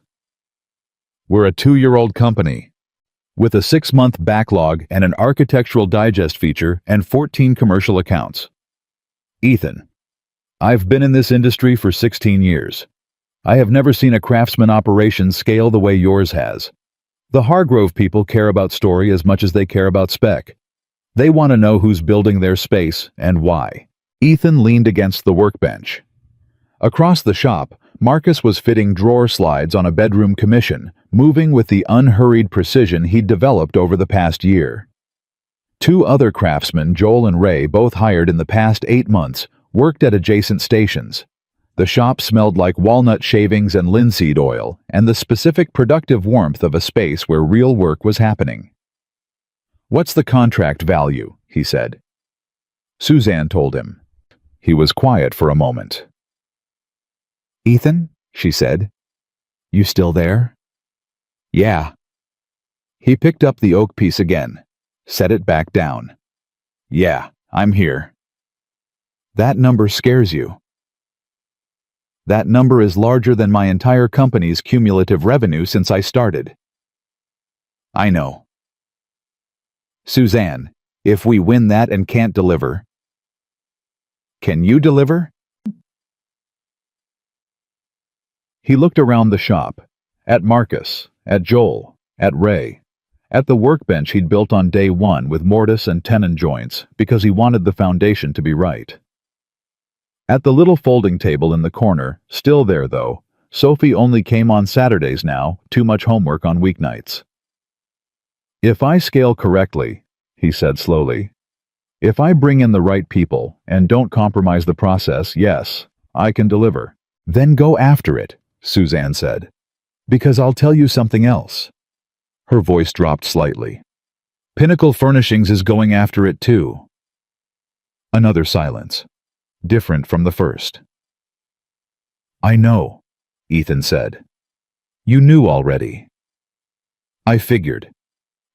We're a 2-year-old company, with a 6-month backlog and an Architectural Digest feature and 14 commercial accounts. Ethan, I've been in this industry for 16 years. I have never seen a craftsman operation scale the way yours has. The Hargrove people care about story as much as they care about spec. They want to know who's building their space and why. Ethan leaned against the workbench. Across the shop, Marcus was fitting drawer slides on a bedroom commission, moving with the unhurried precision he'd developed over the past year. 2 other craftsmen, Joel and Ray, both hired in the past 8 months, worked at adjacent stations. The shop smelled like walnut shavings and linseed oil, and the specific productive warmth of a space where real work was happening. What's the contract value? He said. Suzanne told him. He was quiet for a moment. Ethan, she said. You still there? Yeah. He picked up the oak piece again, set it back down. Yeah, I'm here. That number scares you. That number is larger than my entire company's cumulative revenue since I started. I know. Suzanne, if we win that and can't deliver, can you deliver? He looked around the shop, at Marcus, at Joel, at Ray, at the workbench he'd built on day 1 with mortise and tenon joints because he wanted the foundation to be right. At the little folding table in the corner, still there though, Sophie only came on Saturdays now, too much homework on weeknights. If I scale correctly, he said slowly, if I bring in the right people and don't compromise the process, yes, I can deliver. Then go after it, Suzanne said. Because I'll tell you something else. Her voice dropped slightly. Pinnacle Furnishings is going after it too. Another silence. Different from the first. I know, Ethan said. You knew already. I figured.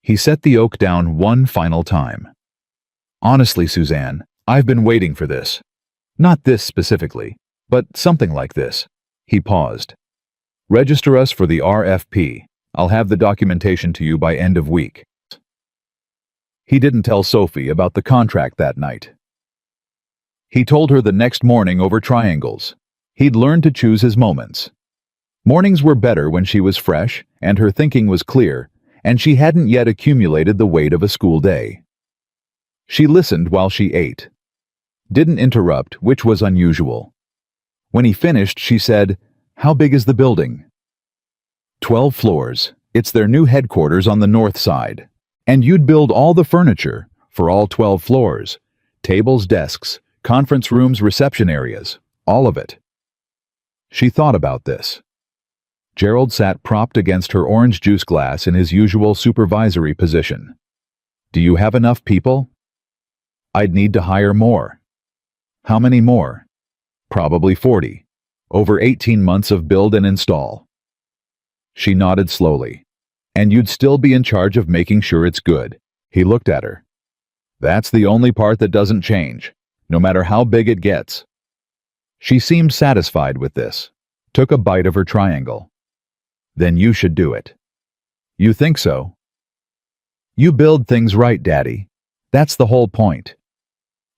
He set the oak down one final time. Honestly, Suzanne, I've been waiting for this. Not this specifically, but something like this. He paused. Register us for the RFP. I'll have the documentation to you by end of week. He didn't tell Sophie about the contract that night. He told her the next morning over triangles. He'd learned to choose his moments. Mornings were better when she was fresh, and her thinking was clear, and she hadn't yet accumulated the weight of a school day. She listened while she ate. Didn't interrupt, which was unusual. When he finished, she said, "How big is the building?" 12 floors. It's their new headquarters on the north side. And you'd build all the furniture for all 12 floors. Tables, desks, conference rooms, reception areas. All of it. She thought about this. Gerald sat propped against her orange juice glass in his usual supervisory position. "Do you have enough people?" "I'd need to hire more." "How many more?" "Probably 40. Over 18 months of build and install." She nodded slowly. "And you'd still be in charge of making sure it's good." He looked at her. "That's the only part that doesn't change, no matter how big it gets." She seemed satisfied with this, took a bite of her triangle. "Then you should do it." "You think so?" "You build things right, Daddy. That's the whole point."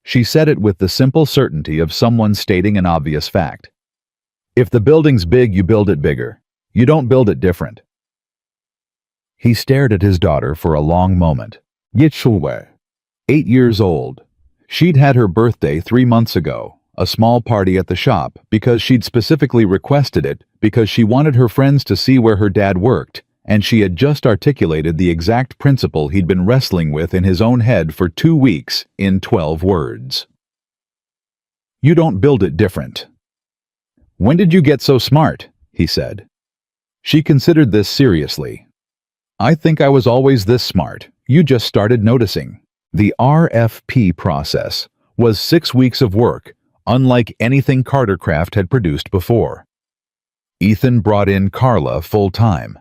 She said it with the simple certainty of someone stating an obvious fact. If the building's big, you build it bigger. You don't build it different. He stared at his daughter for a long moment. Yichulwe, 8 years old. She'd had her birthday 3 months ago, a small party at the shop, because she'd specifically requested it because she wanted her friends to see where her dad worked, and she had just articulated the exact principle he'd been wrestling with in his own head for 2 weeks in 12 words. "You don't build it different." "When did you get so smart?" he said. She considered this seriously. "I think I was always this smart. You just started noticing." The RFP process was 6 weeks of work, unlike anything Cartercraft had produced before. Ethan brought in Carla full-time.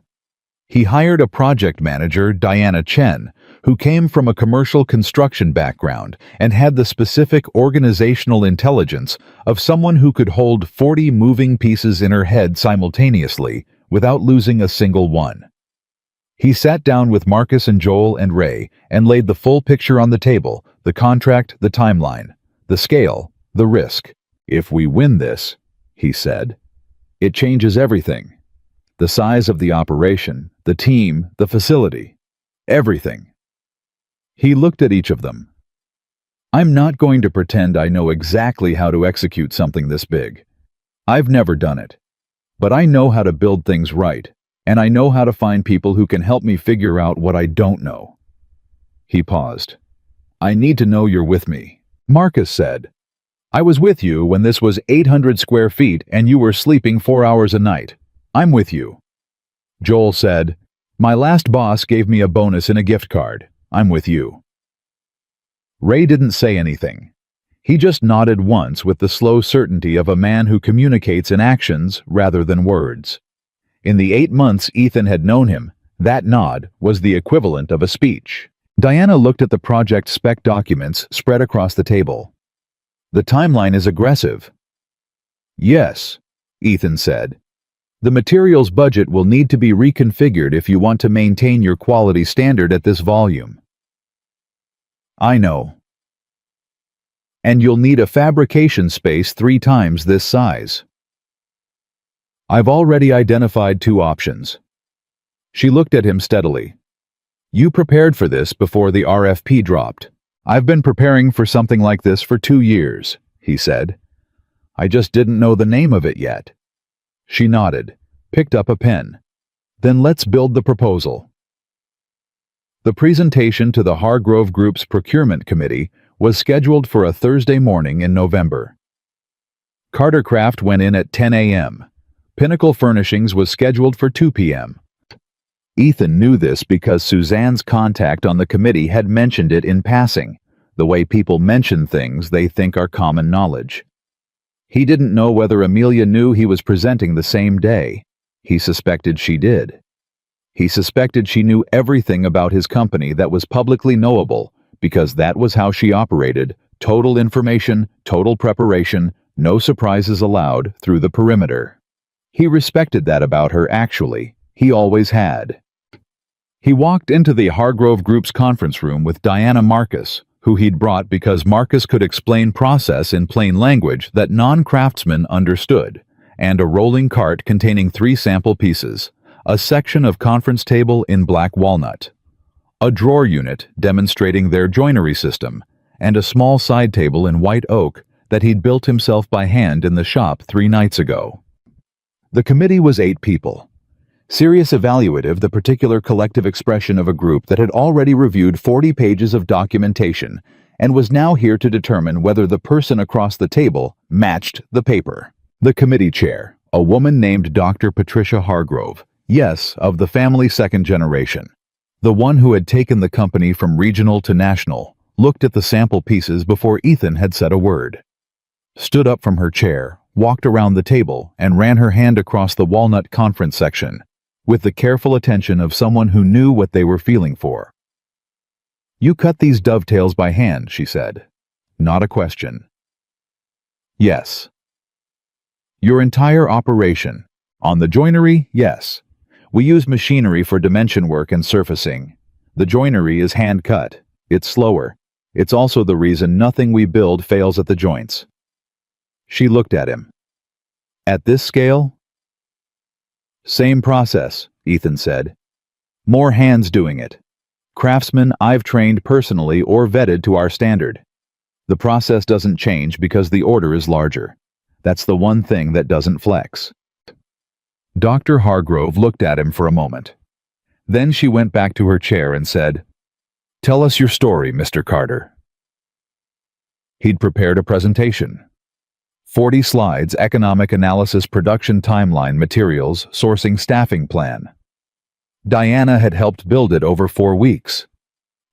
He hired a project manager, Diana Chen, who came from a commercial construction background and had the specific organizational intelligence of someone who could hold 40 moving pieces in her head simultaneously without losing a single one. He sat down with Marcus and Joel and Ray and laid the full picture on the table, the contract, the timeline, the scale, the risk. "If we win this," he said, "it changes everything. The size of the operation, the team, the facility, everything." He looked at each of them. "I'm not going to pretend I know exactly how to execute something this big. I've never done it. But I know how to build things right, and I know how to find people who can help me figure out what I don't know." He paused. "I need to know you're with me," Marcus said. "I was with you when this was 800 square feet and you were sleeping 4 hours a night. I'm with you." Joel said, "My last boss gave me a bonus in a gift card. I'm with you." Ray didn't say anything. He just nodded once with the slow certainty of a man who communicates in actions rather than words. In the 8 months Ethan had known him, that nod was the equivalent of a speech. Diana looked at the project spec documents spread across the table. "The timeline is aggressive." "Yes," Ethan said. "The materials budget will need to be reconfigured if you want to maintain your quality standard at this volume." "I know." "And you'll need a fabrication space 3 times this size." "I've already identified 2 options." She looked at him steadily. "You prepared for this before the RFP dropped." "I've been preparing for something like this for 2 years, he said. "I just didn't know the name of it yet." She nodded, picked up a pen. "Then let's build the proposal." The presentation to the Hargrove Group's procurement committee was scheduled for a Thursday morning in November. Cartercraft went in at 10 a.m. Pinnacle Furnishings was scheduled for 2 p.m. Ethan knew this because Suzanne's contact on the committee had mentioned it in passing, the way people mention things they think are common knowledge. He didn't know whether Amelia knew he was presenting the same day. He suspected she did. He suspected she knew everything about his company that was publicly knowable, because that was how she operated: total information, total preparation, no surprises allowed through the perimeter. He respected that about her, actually. He always had. He walked into the Hargrove Group's conference room with Diana Marcus, who he'd brought because Marcus could explain process in plain language that non-craftsmen understood, and a rolling cart containing 3 sample pieces, a section of conference table in black walnut, a drawer unit demonstrating their joinery system, and a small side table in white oak that he'd built himself by hand in the shop 3 nights ago. The committee was 8 people. Serious evaluative, the particular collective expression of a group that had already reviewed 40 pages of documentation and was now here to determine whether the person across the table matched the paper. The committee chair, a woman named Dr. Patricia Hargrove, yes, of the family second generation, the one who had taken the company from regional to national, looked at the sample pieces before Ethan had said a word, stood up from her chair, walked around the table, and ran her hand across the walnut conference section, with the careful attention of someone who knew what they were feeling for. "You cut these dovetails by hand," she said. Not a question. "Yes." "Your entire operation. On the joinery, yes. We use machinery for dimension work and surfacing. The joinery is hand-cut. It's slower. It's also the reason nothing we build fails at the joints." She looked at him. "At this scale?" "Same process," Ethan said. "More hands doing it. Craftsmen I've trained personally or vetted to our standard. The process doesn't change because the order is larger. That's the one thing that doesn't flex." Dr. Hargrove looked at him for a moment. Then she went back to her chair and said, "Tell us your story, Mr. Carter." He'd prepared a presentation. 40 slides, economic analysis, production timeline, materials, sourcing, staffing plan. Diana had helped build it over 4 weeks.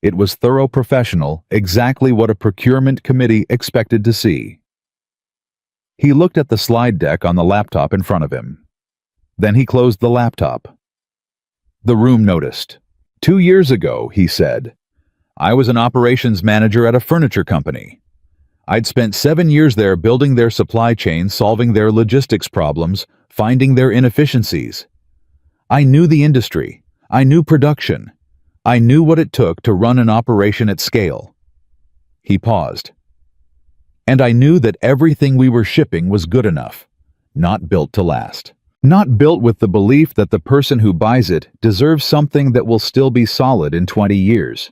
It was thorough, professional, exactly what a procurement committee expected to see. He looked at the slide deck on the laptop in front of him. Then he closed the laptop. The room noticed. 2 years ago, he said, I was an operations manager at a furniture company. I'd spent 7 years there building their supply chain, solving their logistics problems, finding their inefficiencies. I knew the industry. I knew production. I knew what it took to run an operation at scale. He paused. And I knew that everything we were shipping was good enough, not built to last. Not built with the belief that the person who buys it deserves something that will still be solid in 20 years.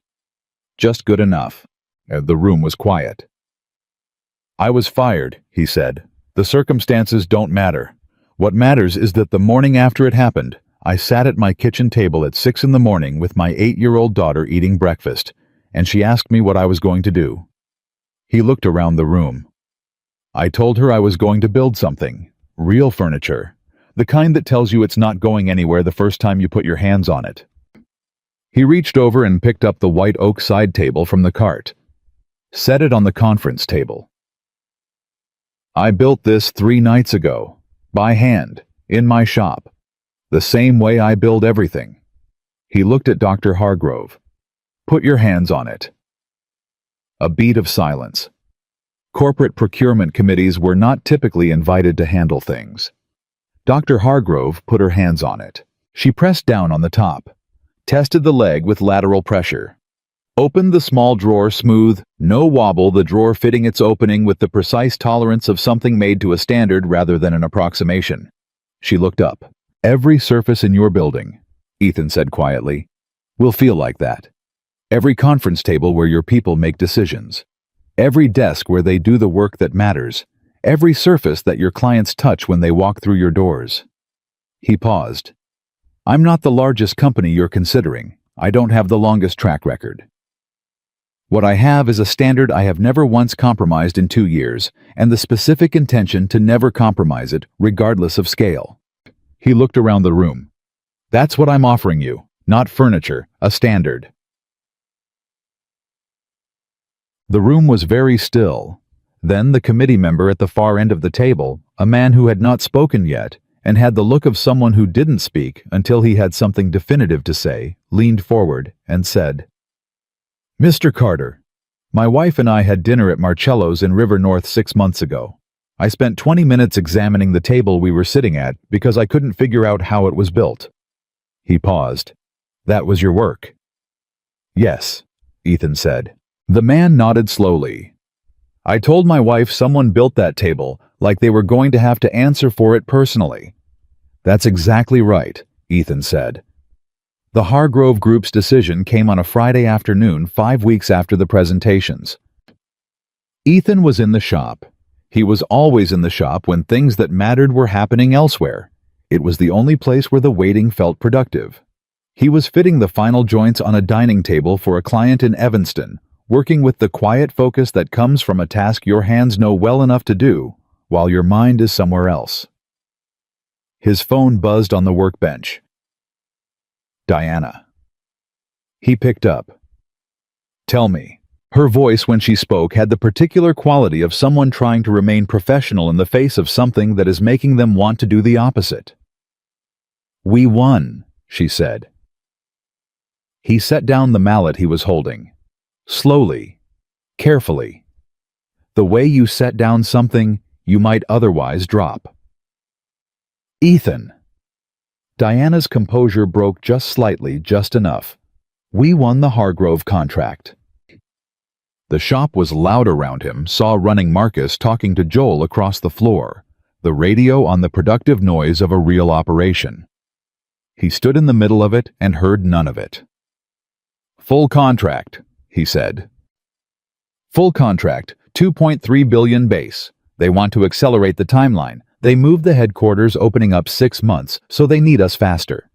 Just good enough. The room was quiet. I was fired, he said. The circumstances don't matter. What matters is that the morning after it happened, I sat at my kitchen table at 6 in the morning with my 8-year-old daughter eating breakfast, and she asked me what I was going to do. He looked around the room. I told her I was going to build something, real furniture, the kind that tells you it's not going anywhere the first time you put your hands on it. He reached over and picked up the white oak side table from the cart, set it on the conference table. I built this 3 nights ago, by hand, in my shop, the same way I build everything. He looked at Dr. Hargrove. Put your hands on it. A beat of silence. Corporate procurement committees were not typically invited to handle things. Dr. Hargrove put her hands on it. She pressed down on the top, tested the leg with lateral pressure, opened the small drawer smooth, no wobble, the drawer fitting its opening with the precise tolerance of something made to a standard rather than an approximation. She looked up. Every surface in your building, Ethan said quietly, will feel like that. Every conference table where your people make decisions. Every desk where they do the work that matters. Every surface that your clients touch when they walk through your doors. He paused. I'm not the largest company you're considering. I don't have the longest track record. What I have is a standard I have never once compromised in 2 years, and the specific intention to never compromise it, regardless of scale. He looked around the room. That's what I'm offering you, not furniture, a standard. The room was very still. Then the committee member at the far end of the table, a man who had not spoken yet, and had the look of someone who didn't speak until he had something definitive to say, leaned forward and said, Mr. Carter, my wife and I had dinner at Marcello's in River North 6 months ago. I spent 20 minutes examining the table we were sitting at because I couldn't figure out how it was built. He paused. That was your work? Yes, Ethan said. The man nodded slowly. I told my wife someone built that table, like they were going to have to answer for it personally. That's exactly right, Ethan said. The Hargrove Group's decision came on a Friday afternoon 5 weeks after the presentations. Ethan was in the shop. He was always in the shop when things that mattered were happening elsewhere. It was the only place where the waiting felt productive. He was fitting the final joints on a dining table for a client in Evanston, working with the quiet focus that comes from a task your hands know well enough to do, while your mind is somewhere else. His phone buzzed on the workbench. Diana. He picked up. Tell me. Her voice when she spoke had the particular quality of someone trying to remain professional in the face of something that is making them want to do the opposite. We won, she said. He set down the mallet he was holding. Slowly, carefully. The way you set down something you might otherwise drop. Ethan. Diana's composure broke just slightly, just enough. We won the Hargrove contract. The shop was loud around him, saw running Marcus talking to Joel across the floor, the radio on the productive noise of a real operation. He stood in the middle of it and heard none of it. Full contract, he said. Full contract, $2.3 billion base. They want to accelerate the timeline. They moved the headquarters opening up 6 months, so they need us faster.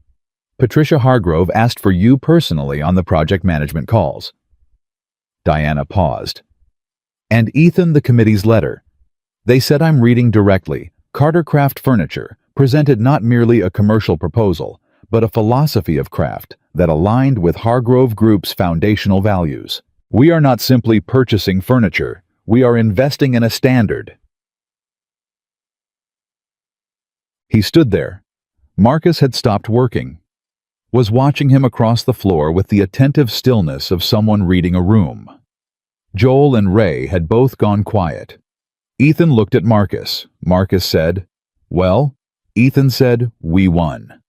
Patricia Hargrove asked for you personally on the project management calls. Diana paused. And Ethan, the committee's letter. They said I'm reading directly. Carter Craft Furniture presented not merely a commercial proposal, but a philosophy of craft that aligned with Hargrove Group's foundational values. We are not simply purchasing furniture. We are investing in a standard. He stood there. Marcus had stopped working, was watching him across the floor with the attentive stillness of someone reading a room. Joel and Ray had both gone quiet. Ethan looked at Marcus. Marcus said, "Well?" Ethan said, "We won."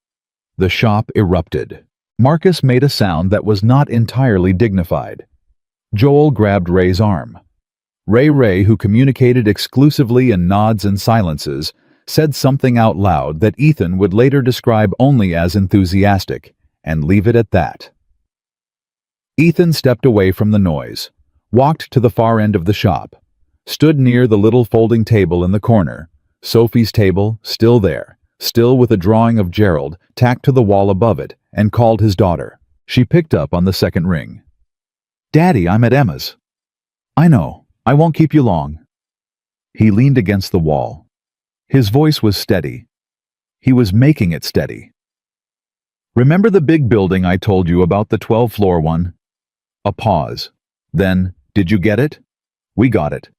The shop erupted. Marcus made a sound that was not entirely dignified. Joel grabbed Ray's arm. Ray, who communicated exclusively in nods and silences, said something out loud that Ethan would later describe only as enthusiastic, and leave it at that. Ethan stepped away from the noise, walked to the far end of the shop, stood near the little folding table in the corner, Sophie's table, still there, still with a drawing of Gerald tacked to the wall above it, and called his daughter. She picked up on the second ring. "Daddy, I'm at Emma's." "I know. I won't keep you long." He leaned against the wall. His voice was steady. He was making it steady. "Remember the big building I told you about, the 12-floor one?" A pause. Then, "Did you get it?" "We got it."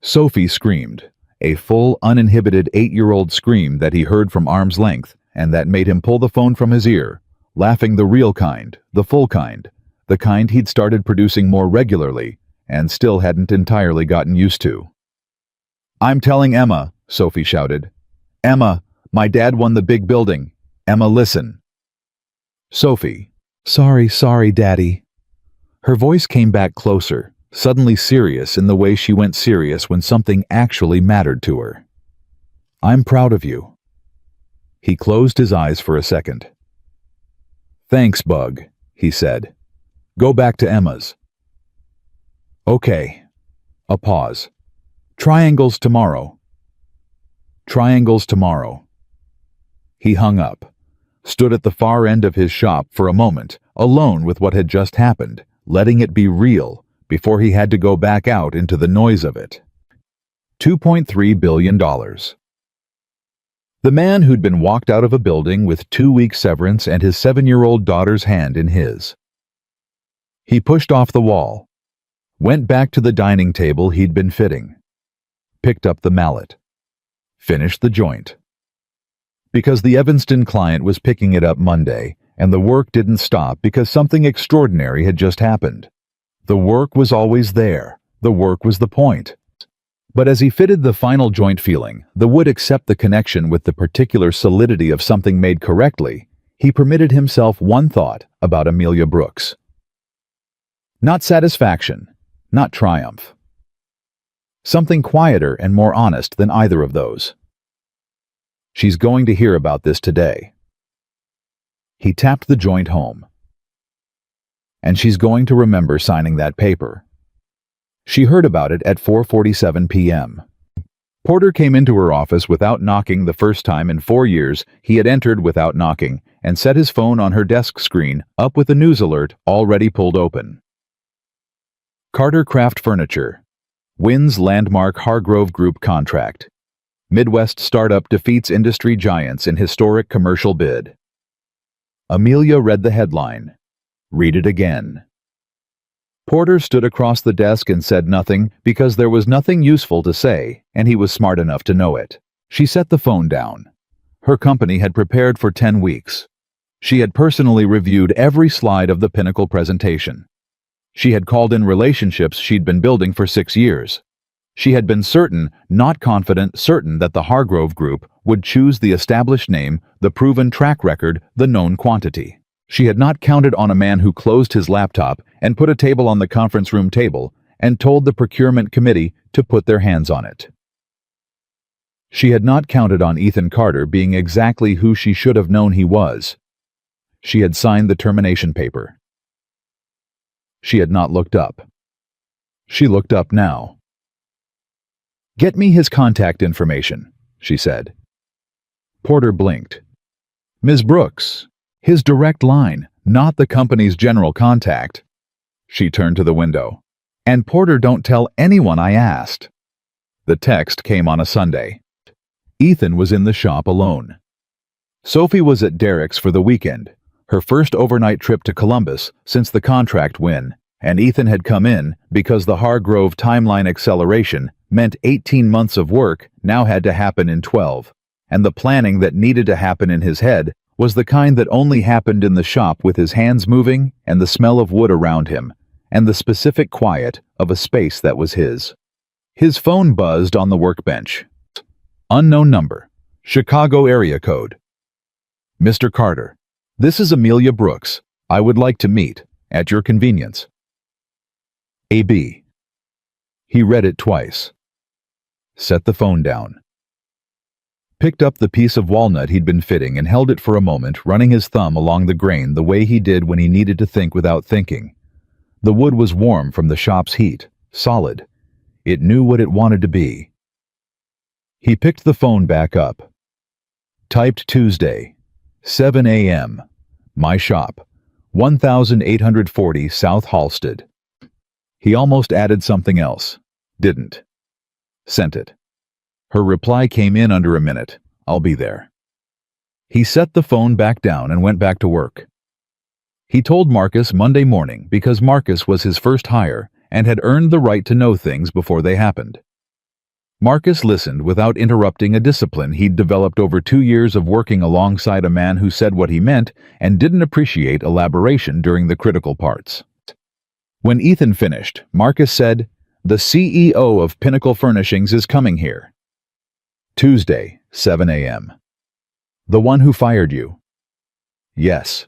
Sophie screamed, a full, uninhibited 8-year-old scream that he heard from arm's length, and that made him pull the phone from his ear, laughing the real kind, the full kind, the kind he'd started producing more regularly, and still hadn't entirely gotten used to. "I'm telling Emma," Sophie shouted. "Emma, my dad won the big building. Emma, listen." Sophie. Sorry, Daddy." Her voice came back closer, suddenly serious in the way she went serious when something actually mattered to her. "I'm proud of you." He closed his eyes for a second. "Thanks, Bug," he said. "Go back to Emma's." "Okay." A pause. "Triangles tomorrow." "Triangles tomorrow." He hung up, stood at the far end of his shop for a moment, alone with what had just happened, letting it be real before he had to go back out into the noise of it. $2.3 billion. The man who'd been walked out of a building with 2-week severance and his 7-year-old daughter's hand in his. He pushed off the wall, went back to the dining table he'd been fitting, picked up the mallet, finished the joint. Because the Evanston client was picking it up Monday, and the work didn't stop because something extraordinary had just happened. The work was always there. The work was the point. But as he fitted the final joint feeling, the would accept the connection with the particular solidity of something made correctly, he permitted himself one thought about Amelia Brooks. Not satisfaction, not triumph. Something quieter and more honest than either of those. She's going to hear about this today. He tapped the joint home. And she's going to remember signing that paper. She heard about it at 4:47 p.m. Porter came into her office without knocking the first time in 4 years he had entered without knocking and set his phone on her desk screen up with a news alert already pulled open. Carter Craft Furniture. Wins landmark Hargrove Group contract. Midwest startup defeats industry giants in historic commercial bid. Amelia read the headline. Read it again. Porter stood across the desk and said nothing because there was nothing useful to say, and he was smart enough to know it. She set the phone down. Her company had prepared for 10 weeks. She had personally reviewed every slide of the Pinnacle presentation. She had called in relationships she'd been building for 6 years. She had been certain, not confident, certain that the Hargrove Group would choose the established name, the proven track record, the known quantity. She had not counted on a man who closed his laptop and put a table on the conference room table and told the procurement committee to put their hands on it. She had not counted on Ethan Carter being exactly who she should have known he was. She had signed the termination paper. She had not looked up. She looked up now. "Get me his contact information," she said. Porter blinked. "Ms. Brooks, his direct line, not the company's general contact." She turned to the window. "And Porter, don't tell anyone I asked." The text came on a Sunday. Ethan was in the shop alone. Sophie was at Derek's for the weekend, her first overnight trip to Columbus since the contract win, and Ethan had come in because the Hargrove timeline acceleration meant 18 months of work now had to happen in 12, and the planning that needed to happen in his head was the kind that only happened in the shop with his hands moving and the smell of wood around him, and the specific quiet of a space that was his. His phone buzzed on the workbench. Unknown number. Chicago area code. "Mr. Carter, this is Amelia Brooks. I would like to meet, at your convenience. AB." He read it twice. Set the phone down. Picked up the piece of walnut he'd been fitting and held it for a moment, running his thumb along the grain the way he did when he needed to think without thinking. The wood was warm from the shop's heat, solid. It knew what it wanted to be. He picked the phone back up. Typed Tuesday, 7 a.m. My shop, 1840 South Halsted. He almost added something else. Didn't. Sent it. Her reply came in under a minute. "I'll be there." He set the phone back down and went back to work. He told Marcus Monday morning because Marcus was his first hire and had earned the right to know things before they happened. Marcus listened without interrupting a discipline he'd developed over 2 years of working alongside a man who said what he meant and didn't appreciate elaboration during the critical parts. When Ethan finished, Marcus said, "The CEO of Pinnacle Furnishings is coming here." Tuesday, 7 a.m. "The one who fired you?" "Yes."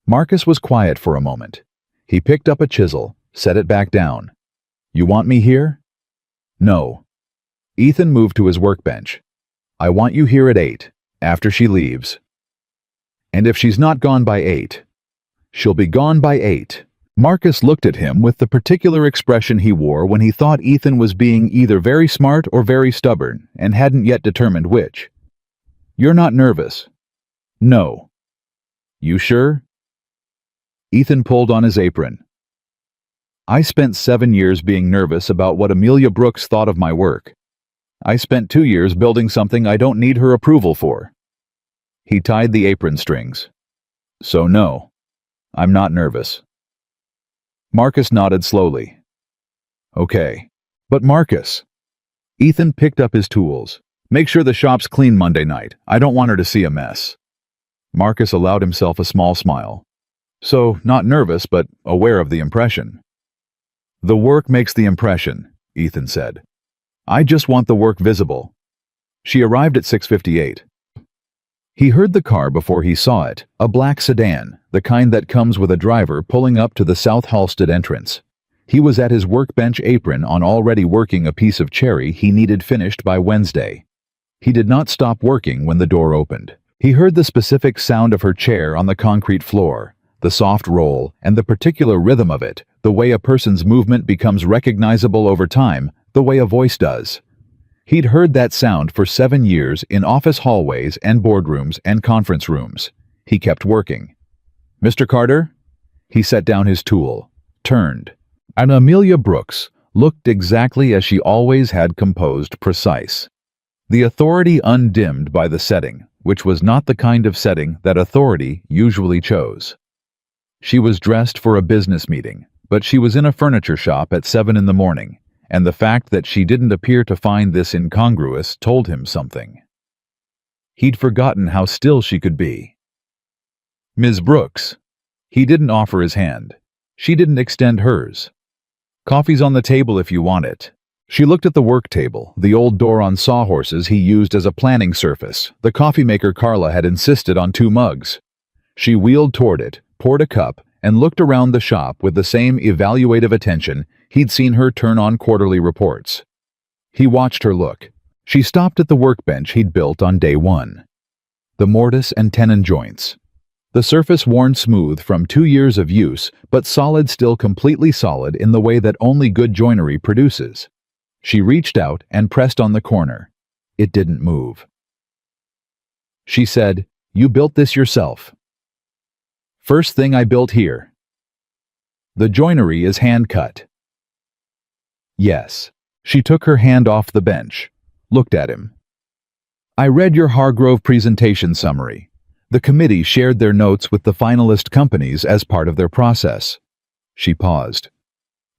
Marcus was quiet for a moment. He picked up a chisel, set it back down. "You want me here?" "No." Ethan moved to his workbench. "I want you here at 8, after she leaves." "And if she's not gone by 8? "She'll be gone by 8. Marcus looked at him with the particular expression he wore when he thought Ethan was being either very smart or very stubborn and hadn't yet determined which. "You're not nervous?" "No." "You sure?" Ethan pulled on his apron. "I spent 7 years being nervous about what Amelia Brooks thought of my work. I spent 2 years building something I don't need her approval for." He tied the apron strings. "So no, I'm not nervous." Marcus nodded slowly. "Okay. But Marcus." Ethan picked up his tools. "Make sure the shop's clean Monday night. I don't want her to see a mess." Marcus allowed himself a small smile. "So, not nervous, but aware of the impression." "The work makes the impression," Ethan said. "I just want the work visible." She arrived at 6:58. He heard the car before he saw it, a black sedan, the kind that comes with a driver pulling up to the South Halstead entrance. He was at his workbench apron on already working a piece of cherry he needed finished by Wednesday. He did not stop working when the door opened. He heard the specific sound of her chair on the concrete floor, the soft roll, and the particular rhythm of it, the way a person's movement becomes recognizable over time, the way a voice does. He'd heard that sound for 7 years in office hallways and boardrooms and conference rooms. He kept working. "Mr. Carter?" He set down his tool, turned, and Amelia Brooks looked exactly as she always had, composed, precise. The authority undimmed by the setting, which was not the kind of setting that authority usually chose. She was dressed for a business meeting, but she was in a furniture shop at 7 in the morning, and the fact that she didn't appear to find this incongruous told him something. He'd forgotten how still she could be. "Ms. Brooks." He didn't offer his hand. She didn't extend hers. "Coffee's on the table if you want it." She looked at the work table, the old door on sawhorses he used as a planning surface. The coffee maker Carla had insisted on 2 mugs. She wheeled toward it, poured a cup, and looked around the shop with the same evaluative attention he'd seen her turn on quarterly reports. He watched her look. She stopped at the workbench he'd built on day 1. The mortise and tenon joints. The surface worn smooth from 2 years of use, but solid, still completely solid in the way that only good joinery produces. She reached out and pressed on the corner. It didn't move. She said, "You built this yourself?" "First thing I built here." "The joinery is hand-cut?" "Yes." She took her hand off the bench, looked at him. "I read your Hargrove presentation summary. The committee shared their notes with the finalist companies as part of their process." She paused.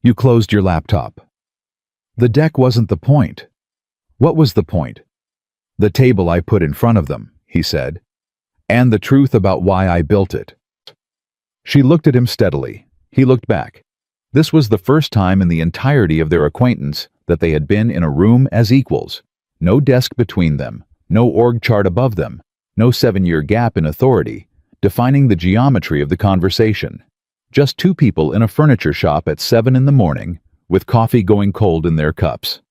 "You closed your laptop." "The deck wasn't the point." "What was the point?" "The table I put in front of them," he said. "And the truth about why I built it." She looked at him steadily. He looked back. This was the first time in the entirety of their acquaintance that they had been in a room as equals. No desk between them, no org chart above them, no 7-year gap in authority, defining the geometry of the conversation. Just 2 people in a furniture shop at 7 in the morning, with coffee going cold in their cups.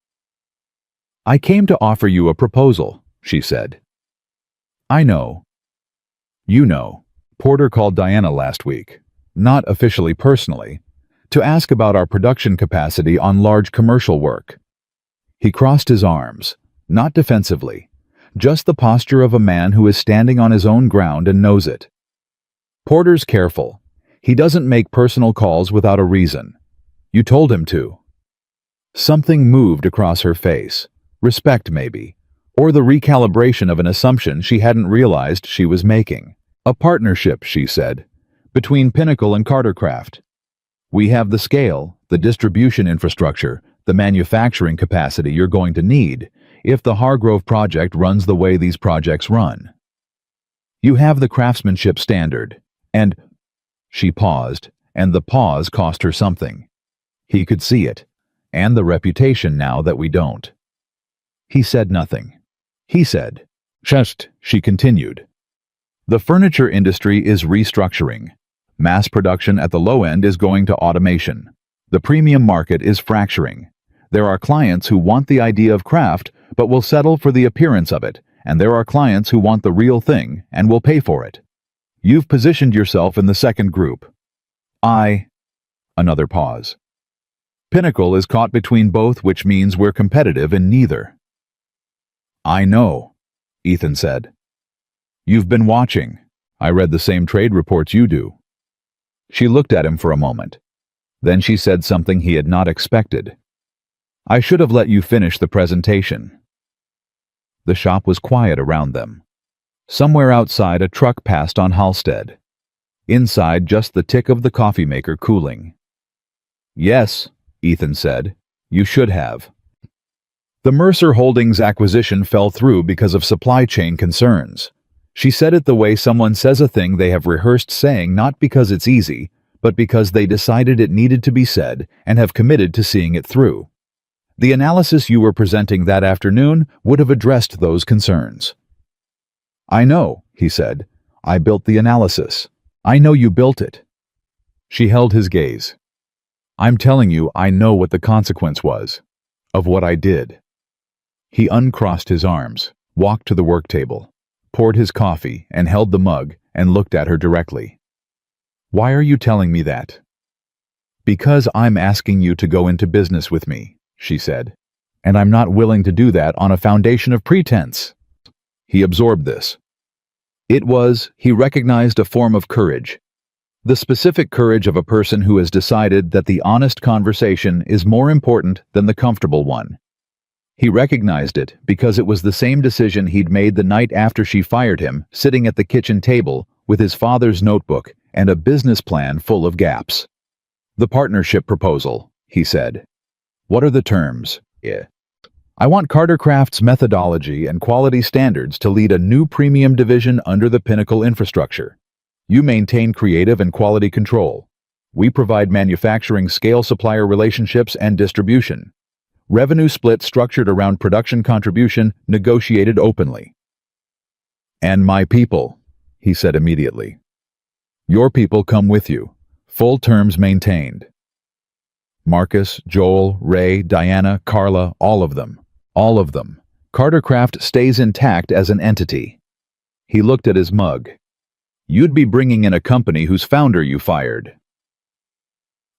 "I came to offer you a proposal," she said. "I know." "You know. Porter called Diana last week, not officially personally, to ask about our production capacity on large commercial work." He crossed his arms, not defensively, just the posture of a man who is standing on his own ground and knows it. "Porter's careful. He doesn't make personal calls without a reason. You told him to." Something moved across her face. Respect, maybe, or the recalibration of an assumption she hadn't realized she was making. "A partnership," she said, "between Pinnacle and Cartercraft. We have the scale, the distribution infrastructure, the manufacturing capacity you're going to need if the Hargrove project runs the way these projects run. You have the craftsmanship standard, and—" She paused, and the pause cost her something. He could see it, and the reputation now that we don't. He said nothing. He said, "Just," she continued. "The furniture industry is restructuring. Mass production at the low end is going to automation. The premium market is fracturing. There are clients who want the idea of craft but will settle for the appearance of it, and there are clients who want the real thing and will pay for it. You've positioned yourself in the second group. Another pause. Pinnacle is caught between both, which means we're competitive in neither." "I know," Ethan said. "You've been watching. I read the same trade reports you do." She looked at him for a moment. Then she said something he had not expected. "I should have let you finish the presentation." The shop was quiet around them. Somewhere outside, a truck passed on Halstead. Inside, just the tick of the coffee maker cooling. "Yes," Ethan said, "you should have." The Mercer Holdings acquisition fell through because of supply chain concerns. She said it the way someone says a thing they have rehearsed saying, not because it's easy, but because they decided it needed to be said and have committed to seeing it through. The analysis you were presenting that afternoon would have addressed those concerns. "I know," he said. I built the analysis. I know you built it. She held his gaze. I'm telling you, I know what the consequence was of what I did. He uncrossed his arms, walked to the work table, poured his coffee and held the mug and looked at her directly. Why are you telling me that? Because I'm asking you to go into business with me, she said, and I'm not willing to do that on a foundation of pretense. He absorbed this. He recognized a form of courage. The specific courage of a person who has decided that the honest conversation is more important than the comfortable one. He recognized it because it was the same decision he'd made the night after she fired him, sitting at the kitchen table with his father's notebook and a business plan full of gaps. The partnership proposal, he said. What are the terms? I want Carter Craft's methodology and quality standards to lead a new premium division under the Pinnacle infrastructure. You maintain creative and quality control. We provide manufacturing scale supplier relationships and distribution. Revenue split structured around production contribution, negotiated openly. And my people, he said immediately. Your people come with you. Full terms maintained. Marcus, Joel, Ray, Diana, Carla, all of them. All of them. Carter Craft stays intact as an entity. He looked at his mug. You'd be bringing in a company whose founder you fired.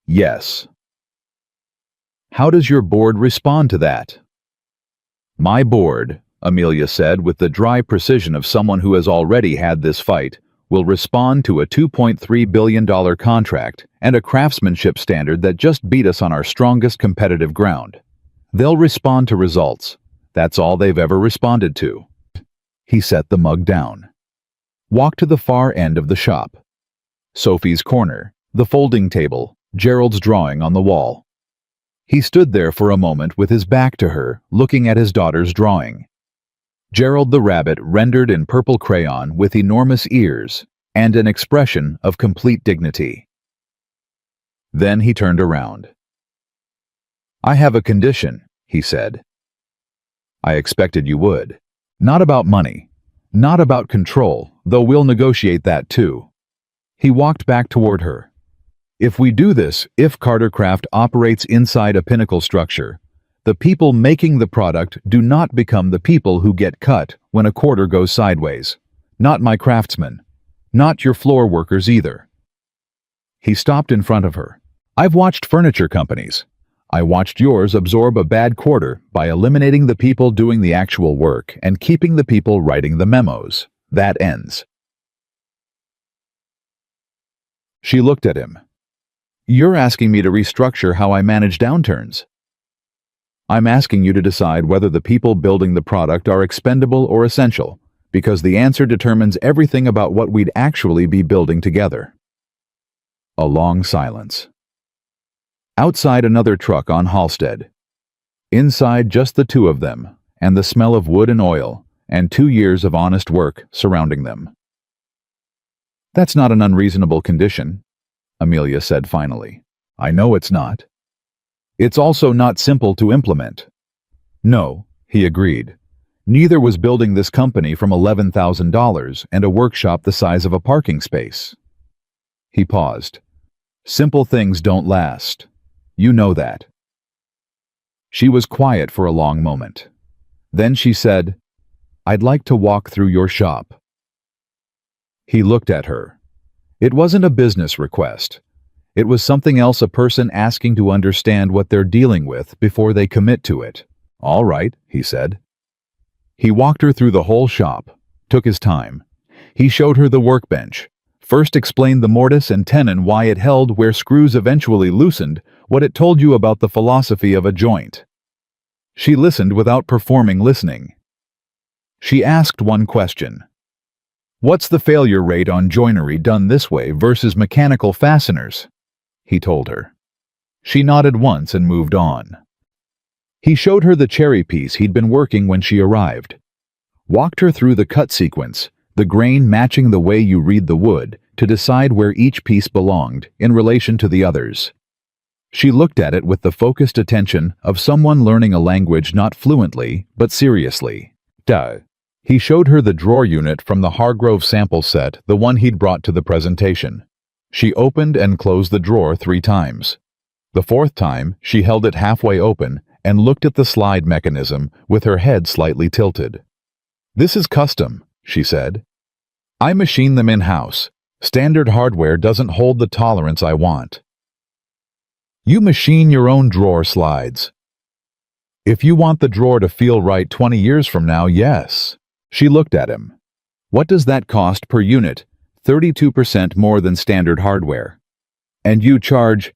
Yes. How does your board respond to that? My board, Amelia said with the dry precision of someone who has already had this fight, will respond to a $2.3 billion contract and a craftsmanship standard that just beat us on our strongest competitive ground. They'll respond to results. That's all they've ever responded to. He set the mug down. Walked to the far end of the shop. Sophie's corner, the folding table, Gerald's drawing on the wall. He stood there for a moment with his back to her, looking at his daughter's drawing. Gerald the rabbit rendered in purple crayon with enormous ears and an expression of complete dignity. Then he turned around. I have a condition, he said. I expected you would. Not about money. Not about control, though we'll negotiate that too. He walked back toward her. If we do this, if Carter Craft operates inside a Pinnacle structure, the people making the product do not become the people who get cut when a quarter goes sideways. Not my craftsmen. Not your floor workers either. He stopped in front of her. I've watched furniture companies. I watched yours absorb a bad quarter by eliminating the people doing the actual work and keeping the people writing the memos. That ends. She looked at him. You're asking me to restructure how I manage downturns. I'm asking you to decide whether the people building the product are expendable or essential, because the answer determines everything about what we'd actually be building together. A long silence. Outside another truck on Halstead. Inside just the two of them, and the smell of wood and oil, and 2 years of honest work surrounding them. That's not an unreasonable condition, Amelia said finally. I know it's not. It's also not simple to implement. No, he agreed. Neither was building this company from $11,000 and a workshop the size of a parking space. He paused. Simple things don't last. You know that. She was quiet for a long moment. Then she said, I'd like to walk through your shop. He looked at her. It wasn't a business request. It was something else, a person asking to understand what they're dealing with before they commit to it. All right, he said. He walked her through the whole shop, took his time. He showed her the workbench, first explained the mortise and tenon, why it held where screws eventually loosened, what it told you about the philosophy of a joint. She listened without performing listening. She asked one question. What's the failure rate on joinery done this way versus mechanical fasteners? He told her. She nodded once and moved on. He showed her the cherry piece he'd been working when she arrived. Walked her through the cut sequence, the grain matching the way you read the wood, to decide where each piece belonged in relation to the others. She looked at it with the focused attention of someone learning a language not fluently, but seriously. Duh. He showed her the drawer unit from the Hargrove sample set, the one he'd brought to the presentation. She opened and closed the drawer 3 times. The 4th time, she held it halfway open and looked at the slide mechanism with her head slightly tilted. "This is custom," she said. "I machine them in-house. Standard hardware doesn't hold the tolerance I want." "You machine your own drawer slides." "If you want the drawer to feel right 20 years from now, yes." She looked at him. "What does that cost per unit?" 32% more than standard hardware. "And you charge?"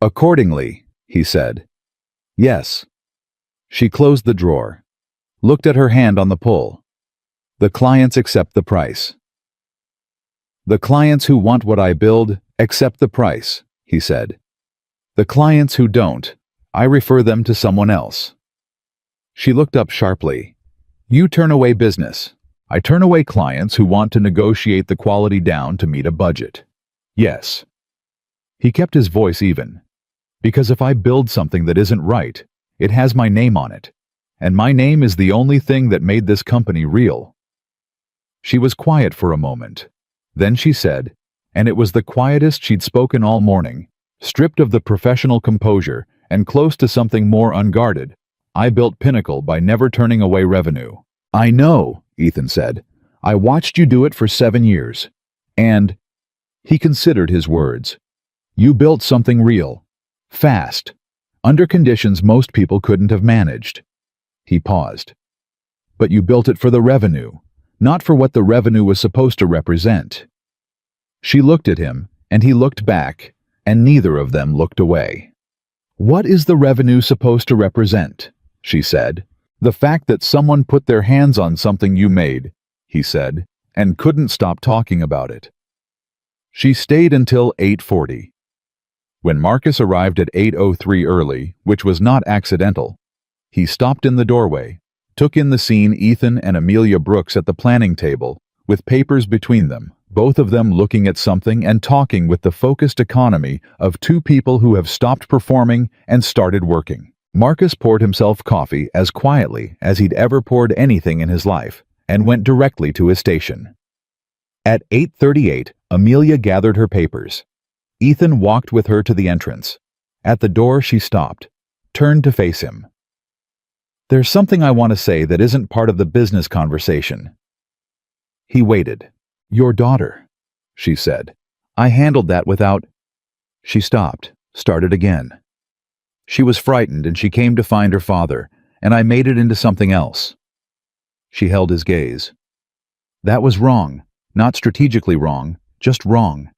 "Accordingly," he said. "Yes." She closed the drawer, looked at her hand on the pull. "The clients accept the price." "The clients who want what I build accept the price," he said. "The clients who don't, I refer them to someone else." She looked up sharply. "You turn away business. I turn away clients who want to negotiate the quality down to meet a budget." "Yes." He kept his voice even. "Because if I build something that isn't right, it has my name on it. And my name is the only thing that made this company real." She was quiet for a moment. Then she said, and it was the quietest she'd spoken all morning, stripped of the professional composure and close to something more unguarded, "I built Pinnacle by never turning away revenue." "I know," Ethan said. "I watched you do it for 7 years. And—" he considered his words. "You built something real. Fast. Under conditions most people couldn't have managed." He paused. "But you built it for the revenue, not for what the revenue was supposed to represent." She looked at him, and he looked back, and neither of them looked away. "What is the revenue supposed to represent?" she said. "The fact that someone put their hands on something you made," he said, and couldn't stop talking about it. She stayed until 8:40. When Marcus arrived at 8:03 early, which was not accidental, he stopped in the doorway, took in the scene Ethan and Amelia Brooks at the planning table, with papers between them, both of them looking at something and talking with the focused economy of 2 people who have stopped performing and started working. Marcus poured himself coffee as quietly as he'd ever poured anything in his life, and went directly to his station. At 8:38, Amelia gathered her papers. Ethan walked with her to the entrance. At the door she stopped, turned to face him. "There's something I want to say that isn't part of the business conversation." He waited. "Your daughter," she said. "I handled that without—" She stopped, started again. "She was frightened and she came to find her father, and I made it into something else." She held his gaze. "That was wrong, not strategically wrong, just wrong."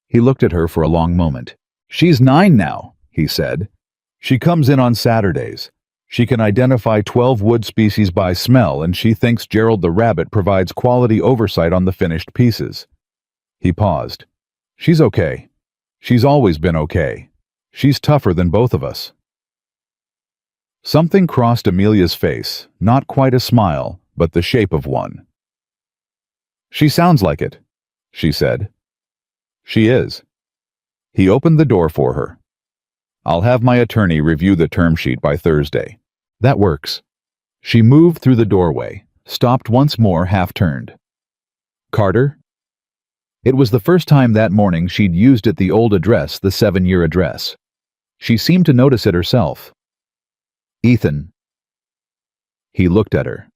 He looked at her for a long moment. "She's 9 now," he said. "She comes in on Saturdays. She can identify 12 wood species by smell, and she thinks Gerald the rabbit provides quality oversight on the finished pieces." He paused. "She's okay. She's always been okay. She's tougher than both of us." Something crossed Amelia's face, not quite a smile, but the shape of one. "She sounds like it," she said. "She is." He opened the door for her. "I'll have my attorney review the term sheet by Thursday." "That works." She moved through the doorway, stopped once more, half-turned. "Carter?" It was the first time that morning she'd used it, the old address, the 7-year address. She seemed to notice it herself. "Ethan." He looked at her.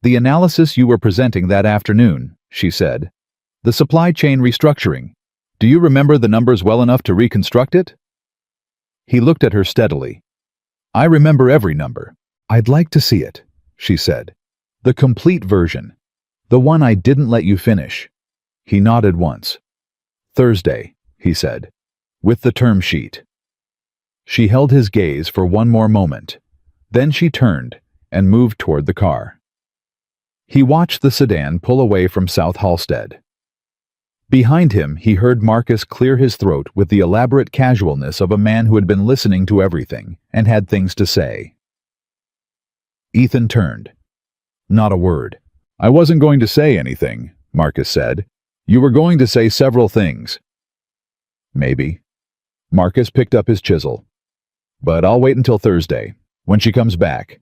"The analysis you were presenting that afternoon," she said. "The supply chain restructuring. Do you remember the numbers well enough to reconstruct it?" He looked at her steadily. "I remember every number. I'd like to see it," she said. "The complete version. The one I didn't let you finish." He nodded once. "Thursday," he said, "with the term sheet." She held his gaze for one more moment. Then she turned and moved toward the car. He watched the sedan pull away from South Halstead. Behind him, he heard Marcus clear his throat with the elaborate casualness of a man who had been listening to everything and had things to say. Ethan turned. "Not a word." "I wasn't going to say anything," Marcus said. "You were going to say several things." "Maybe." Marcus picked up his chisel. "But I'll wait until Thursday, when she comes back."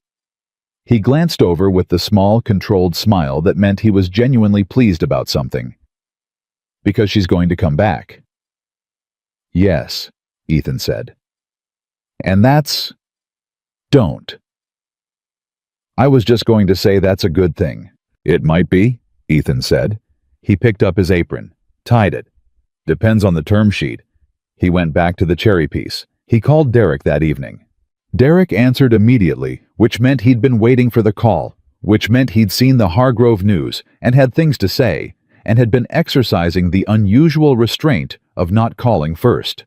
He glanced over with the small, controlled smile that meant he was genuinely pleased about something. Because she's going to come back. Yes, Ethan said. And that's... Don't. I was just going to say that's a good thing. It might be, Ethan said. He picked up his apron, tied it. Depends on the term sheet. He went back to the cherry piece. He called Derek that evening. Derek answered immediately, which meant he'd been waiting for the call, which meant he'd seen the Hargrove news and had things to say, and had been exercising the unusual restraint of not calling first.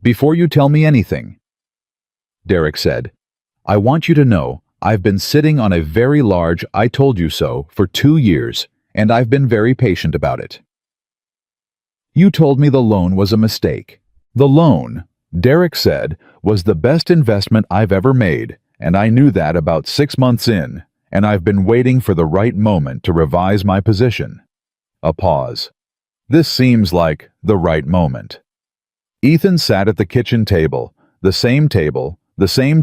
Before you tell me anything, Derek said, I want you to know I've been sitting on a very large I told you so for 2 years, and I've been very patient about it. You told me the loan was a mistake. The loan, Derek said, was the best investment I've ever made, and I knew that about 6 months in, and I've been waiting for the right moment to revise my position. A pause. This seems like the right moment. Ethan sat at the kitchen table, the same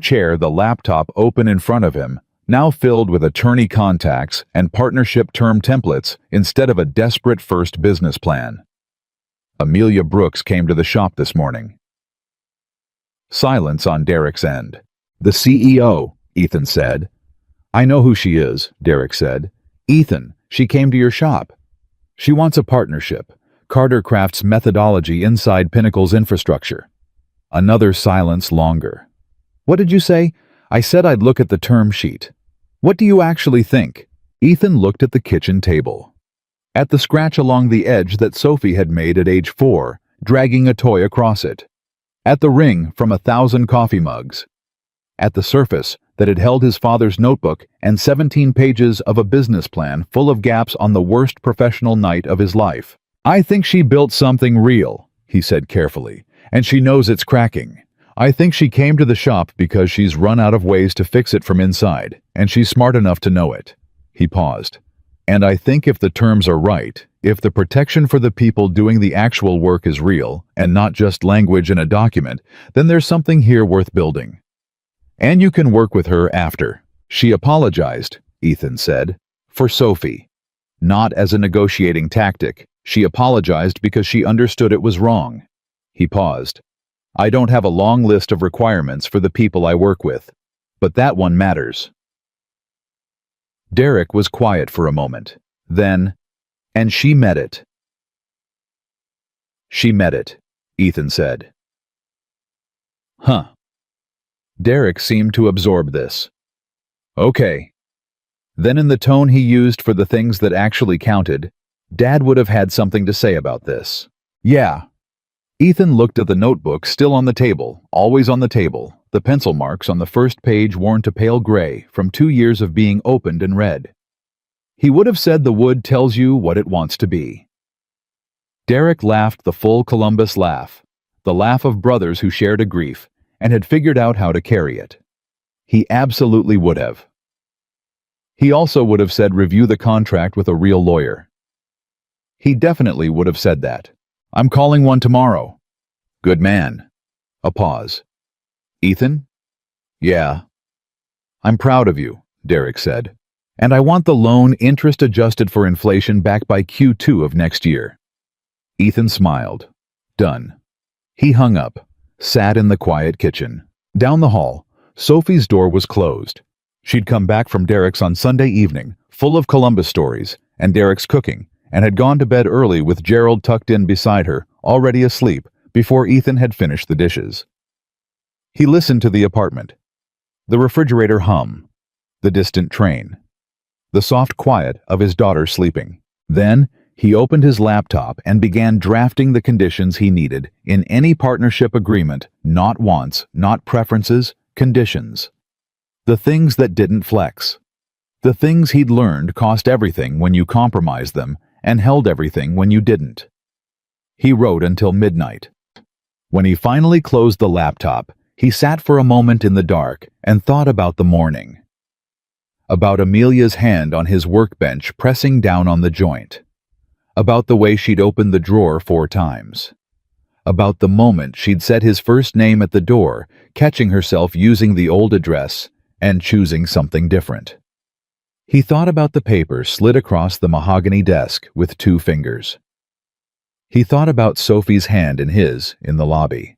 chair, the laptop open in front of him, now filled with attorney contacts and partnership term templates instead of a desperate first business plan. Amelia Brooks came to the shop this morning. Silence on Derek's end. The CEO, Ethan said. I know who she is, Derek said. Ethan, she came to your shop. She wants a partnership. Carter crafts methodology inside Pinnacle's infrastructure. Another silence longer. What did you say? I said I'd look at the term sheet. What do you actually think? Ethan looked at the kitchen table. At the scratch along the edge that Sophie had made at age 4, dragging a toy across it. At the ring from 1,000 coffee mugs. At the surface that had held his father's notebook and 17 pages of a business plan full of gaps on the worst professional night of his life. I think she built something real, he said carefully, and she knows it's cracking. I think she came to the shop because she's run out of ways to fix it from inside, and she's smart enough to know it. He paused. And I think if the terms are right, if the protection for the people doing the actual work is real, and not just language in a document, then there's something here worth building. And you can work with her after. She apologized, Ethan said, for Sophie. Not as a negotiating tactic. She apologized because she understood it was wrong. He paused. I don't have a long list of requirements for the people I work with, but that one matters. Derek was quiet for a moment. Then, and she met it. She met it, Ethan said. Huh. Derek seemed to absorb this. Okay. Then in the tone he used for the things that actually counted, Dad would have had something to say about this. Yeah. Ethan looked at the notebook still on the table, always on the table, the pencil marks on the first page worn to pale gray from 2 years of being opened and read. He would have said the wood tells you what it wants to be. Derek laughed the full Columbus laugh, the laugh of brothers who shared a grief and had figured out how to carry it. He absolutely would have. He also would have said review the contract with a real lawyer. He definitely would have said that. I'm calling one tomorrow. Good man. A pause. Ethan? Yeah. I'm proud of you, Derek said. And I want the loan interest adjusted for inflation back by Q2 of next year. Ethan smiled. Done. He hung up, sat in the quiet kitchen. Down the hall, Sophie's door was closed. She'd come back from Derek's on Sunday evening, full of Columbus stories and Derek's cooking, and had gone to bed early with Gerald tucked in beside her, already asleep, before Ethan had finished the dishes. He listened to the apartment. The refrigerator hum. The distant train. The soft quiet of his daughter sleeping. Then, he opened his laptop and began drafting the conditions he needed in any partnership agreement, not wants, not preferences, conditions. The things that didn't flex. The things he'd learned cost everything when you compromised them and held everything when you didn't. He wrote until midnight. When he finally closed the laptop, he sat for a moment in the dark and thought about the morning. About Amelia's hand on his workbench pressing down on the joint. About the way she'd opened the drawer 4 times. About the moment she'd said his first name at the door, catching herself using the old address, and choosing something different. He thought about the paper slid across the mahogany desk with 2 fingers. He thought about Sophie's hand in his in the lobby.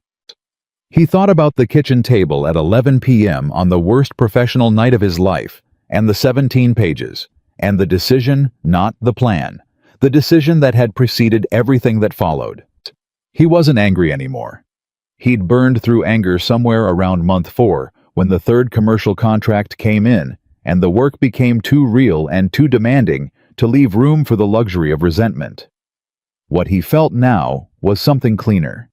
He thought about the kitchen table at 11 p.m. on the worst professional night of his life, and the 17 pages, and the decision, not the plan, the decision that had preceded everything that followed. He wasn't angry anymore. He'd burned through anger somewhere around month 4 when the 3rd commercial contract came in, and the work became too real and too demanding to leave room for the luxury of resentment. What he felt now was something cleaner.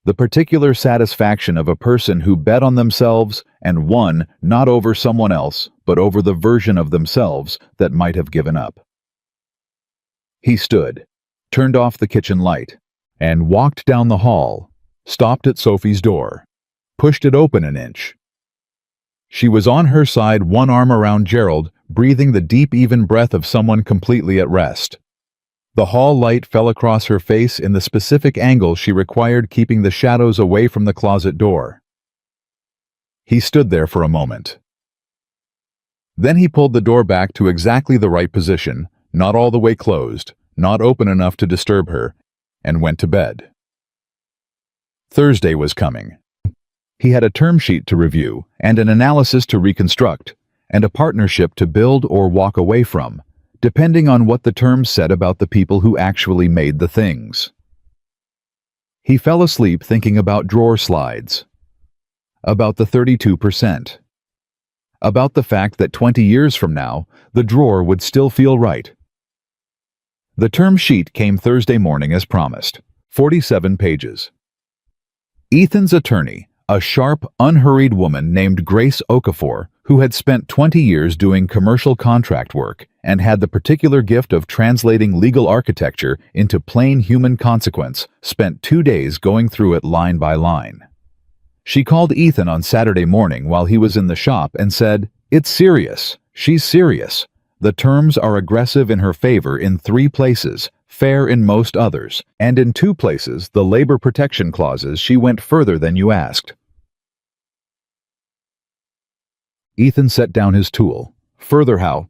The particular satisfaction of a person who bet on themselves and won not over someone else, but over the version of themselves that might have given up. He stood, turned off the kitchen light, and walked down the hall, stopped at Sophie's door, pushed it open an inch. She was on her side, one arm around Gerald, breathing the deep, even breath of someone completely at rest. The hall light fell across her face in the specific angle she required, keeping the shadows away from the closet door. He stood there for a moment. Then he pulled the door back to exactly the right position, not all the way closed, not open enough to disturb her, and went to bed. Thursday was coming. He had a term sheet to review, and an analysis to reconstruct, and a partnership to build or walk away from, depending on what the terms said about the people who actually made the things. He fell asleep thinking about drawer slides, about the 32%, about the fact that 20 years from now, the drawer would still feel right. The term sheet came Thursday morning as promised, 47 pages. Ethan's attorney, a sharp, unhurried woman named Grace Okafor, who had spent 20 years doing commercial contract work and had the particular gift of translating legal architecture into plain human consequence, spent 2 days going through it line by line. She called Ethan on Saturday morning while he was in the shop and said, "It's serious. She's serious. The terms are aggressive in her favor in 3 places, fair in most others, and in 2 places, the labor protection clauses, she went further than you asked." Ethan set down his tool. "Further how?"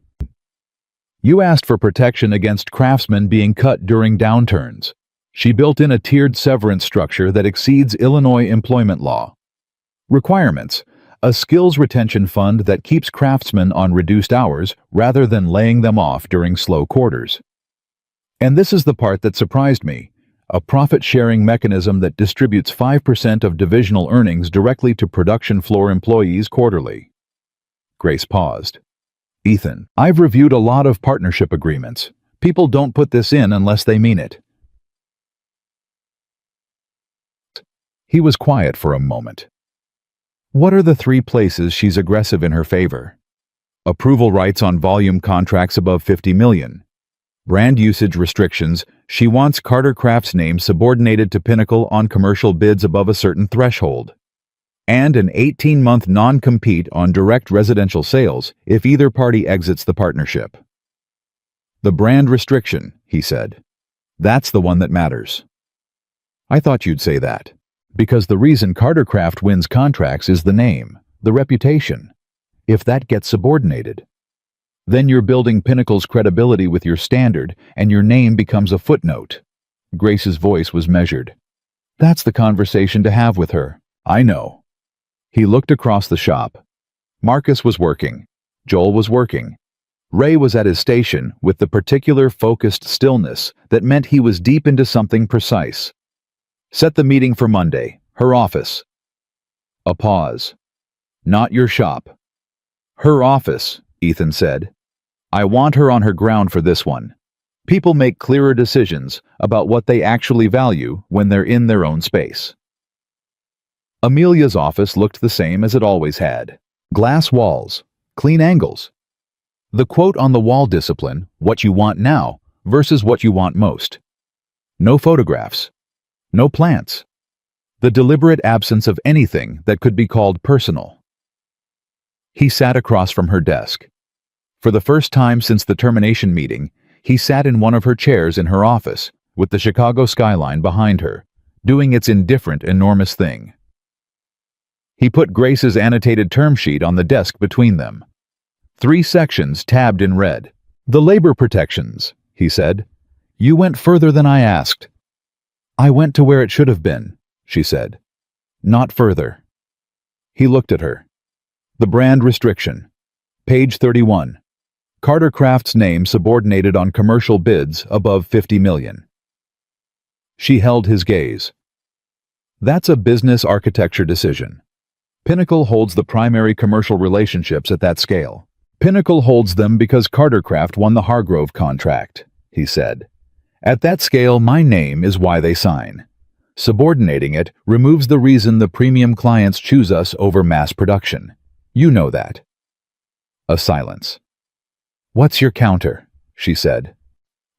"You asked for protection against craftsmen being cut during downturns. She built in a tiered severance structure that exceeds Illinois employment law. Requirements: a skills retention fund that keeps craftsmen on reduced hours rather than laying them off during slow quarters. And this is the part that surprised me: a profit-sharing mechanism that distributes 5% of divisional earnings directly to production floor employees quarterly." Grace paused. "Ethan, I've reviewed a lot of partnership agreements. People don't put this in unless they mean it." He was quiet for a moment. "What are the 3 places she's aggressive in her favor?" Approval rights on volume contracts above 50 million. Brand usage restrictions: she wants Carter Craft's name subordinated to Pinnacle on commercial bids above a certain threshold. And an 18-month non-compete on direct residential sales if either party exits the partnership. "The brand restriction," he said. "That's the one that matters." "I thought you'd say that. Because the reason Carter Craft wins contracts is the name, the reputation. If that gets subordinated, then you're building Pinnacle's credibility with your standard, and your name becomes a footnote." Grace's voice was measured. "That's the conversation to have with her." "I know." He looked across the shop. Marcus was working. Joel was working. Ray was at his station with the particular focused stillness that meant he was deep into something precise. "Set the meeting for Monday. Her office." A pause. "Not your shop." "Her office," Ethan said. "I want her on her ground for this one. People make clearer decisions about what they actually value when they're in their own space." Amelia's office looked the same as it always had. Glass walls, clean angles. The quote on the wall discipline, "what you want now versus what you want most." No photographs. No plants. The deliberate absence of anything that could be called personal. He sat across from her desk. For the first time since the termination meeting, he sat in one of her chairs in her office, with the Chicago skyline behind her, doing its indifferent, enormous thing. He put Grace's annotated term sheet on the desk between them. 3 sections tabbed in red. "The labor protections," he said. "You went further than I asked." "I went to where it should have been," she said. "Not further." He looked at her. "The brand restriction. Page 31. Carter Craft's name subordinated on commercial bids above 50 million. She held his gaze. "That's a business architecture decision. Pinnacle holds the primary commercial relationships at that scale. Pinnacle holds them because Carter Craft won the Hargrove contract," he said. "At that scale, my name is why they sign. Subordinating it removes the reason the premium clients choose us over mass production. You know that." A silence. "What's your counter?" she said.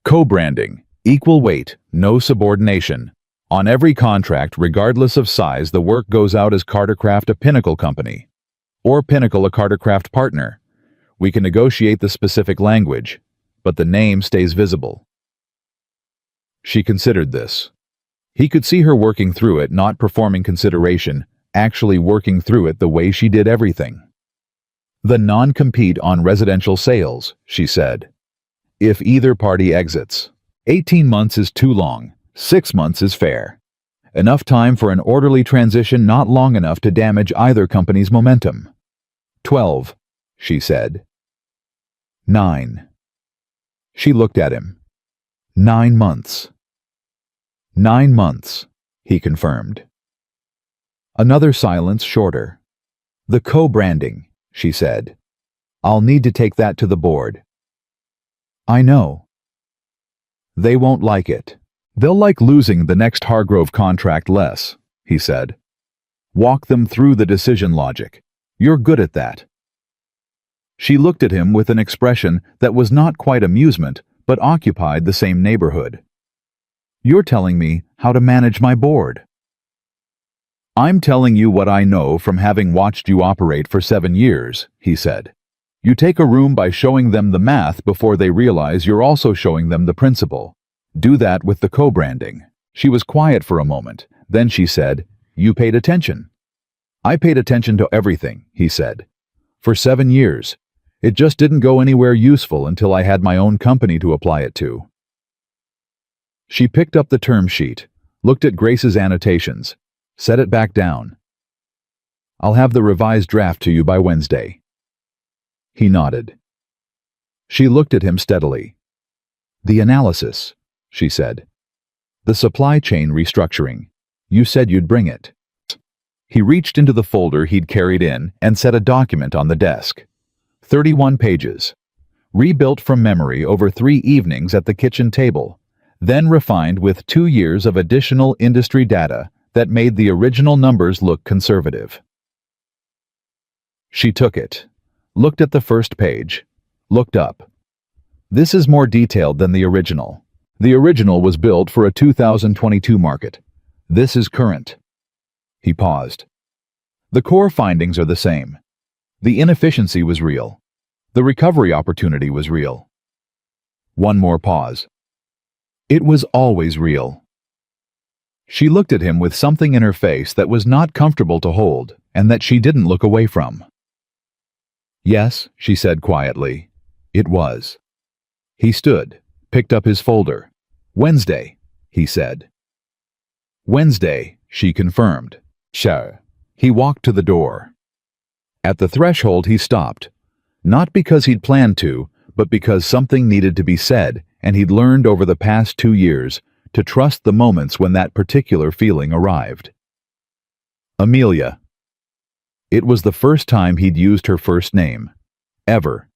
"Co-branding, equal weight, no subordination. On every contract, regardless of size, the work goes out as Carter Craft a Pinnacle company, or Pinnacle a Carter Craft partner. We can negotiate the specific language, but the name stays visible." She considered this. He could see her working through it, not performing consideration, actually working through it the way she did everything. "The non-compete on residential sales," she said. "If either party exits. 18 months is too long. 6 months is fair. Enough time for an orderly transition, not long enough to damage either company's momentum." 12, she said. 9. She looked at him. 9 months. 9 months, he confirmed. Another silence, shorter. "The co-branding," she said. "I'll need to take that to the board." "I know." "They won't like it. They'll like losing the next Hargrove contract less," he said. "Walk them through the decision logic. You're good at that." She looked at him with an expression that was not quite amusement, but occupied the same neighborhood. "You're telling me how to manage my board." "I'm telling you what I know from having watched you operate for 7 years, he said. "You take a room by showing them the math before they realize you're also showing them the principle. Do that with the co-branding." She was quiet for a moment. Then she said, "You paid attention." "I paid attention to everything," he said. "For 7 years. It just didn't go anywhere useful until I had my own company to apply it to." She picked up the term sheet, looked at Grace's annotations, set it back down. "I'll have the revised draft to you by Wednesday." He nodded. She looked at him steadily. "The analysis," she said. "The supply chain restructuring. You said you'd bring it." He reached into the folder he'd carried in and set a document on the desk. 31 pages. Rebuilt from memory over 3 evenings at the kitchen table, then refined with 2 years of additional industry data that made the original numbers look conservative. She took it, looked at the first page, looked up. "This is more detailed than the original. The original was built for a 2022 market. This is current." He paused. "The core findings are the same. The inefficiency was real. The recovery opportunity was real." One more pause. "It was always real." She looked at him with something in her face that was not comfortable to hold and that she didn't look away from. "Yes," she said quietly. "It was." He stood, picked up his folder. "Wednesday," he said. "Wednesday," she confirmed. "Sure." He walked to the door. At the threshold he stopped, not because he'd planned to, but because something needed to be said, and he'd learned over the past 2 years to trust the moments when that particular feeling arrived. Amelia. It was the first time he'd used her first name. Ever.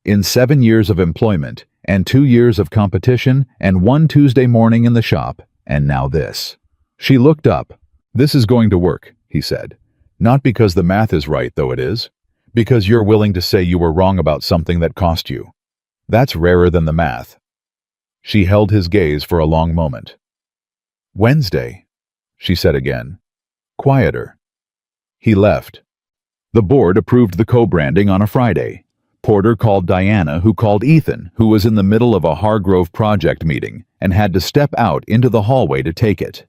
In 7 years of employment, and 2 years of competition, and 1 Tuesday morning in the shop, and now this. She looked up. "This is going to work," he said. "Not because the math is right, though it is. Because you're willing to say you were wrong about something that cost you. That's rarer than the math." She held his gaze for a long moment. "Wednesday," she said again. Quieter. He left. The board approved the co-branding on a Friday. Porter called Diana, who called Ethan, who was in the middle of a Hargrove project meeting and had to step out into the hallway to take it.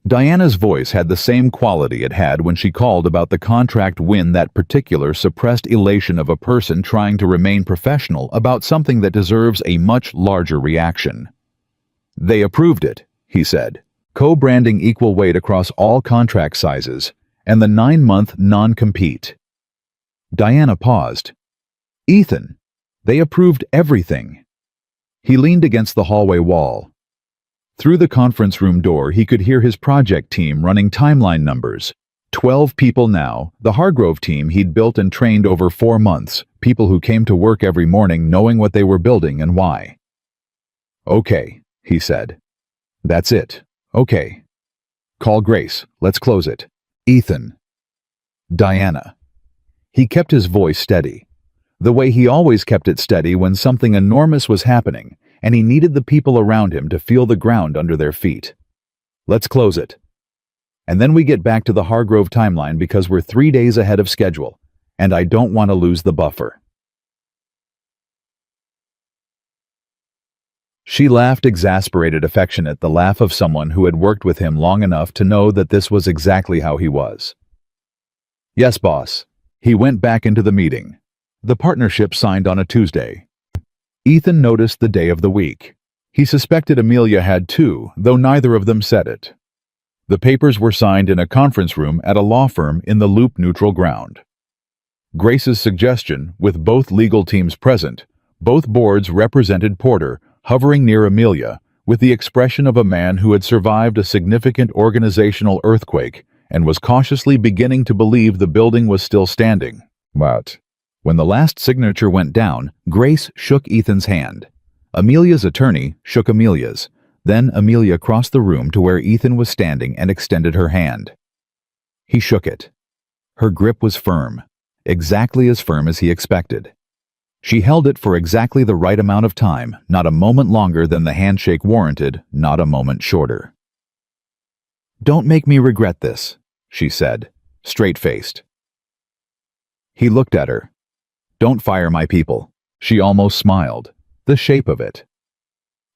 Diana's voice had the same quality it had when she called about the contract win, that particular suppressed elation of a person trying to remain professional about something that deserves a much larger reaction. "They approved it," he said, co-branding equal weight across all contract sizes, and the 9-month non-compete. Diana paused. "Ethan, they approved everything." He leaned against the hallway wall. Through the conference room door, he could hear his project team running timeline numbers. 12 people now, the Hargrove team he'd built and trained over 4 months, people who came to work every morning knowing what they were building and why. "Okay," he said. "That's it. Okay. Call Grace. Let's close it. Ethan." Diana. He kept his voice steady, the way he always kept it steady when something enormous was happening, and he needed the people around him to feel the ground under their feet. "Let's close it. And then we get back to the Hargrove timeline because we're 3 days ahead of schedule, and I don't want to lose the buffer." She laughed, exasperated, affectionate, the laugh of someone who had worked with him long enough to know that this was exactly how he was. "Yes, boss." He went back into the meeting. The partnership signed on a Tuesday. Ethan noticed the day of the week. He suspected Amelia had too, though neither of them said it. The papers were signed in a conference room at a law firm in the Loop neutral ground. Grace's suggestion, with both legal teams present, both boards represented Porter, hovering near Amelia, with the expression of a man who had survived a significant organizational earthquake and was cautiously beginning to believe the building was still standing. But when the last signature went down, Grace shook Ethan's hand. Amelia's attorney shook Amelia's. Then Amelia crossed the room to where Ethan was standing and extended her hand. He shook it. Her grip was firm, exactly as firm as he expected. She held it for exactly the right amount of time, not a moment longer than the handshake warranted, not a moment shorter. "Don't make me regret this," she said, straight-faced. He looked at her. "Don't fire my people." She almost smiled, the shape of it.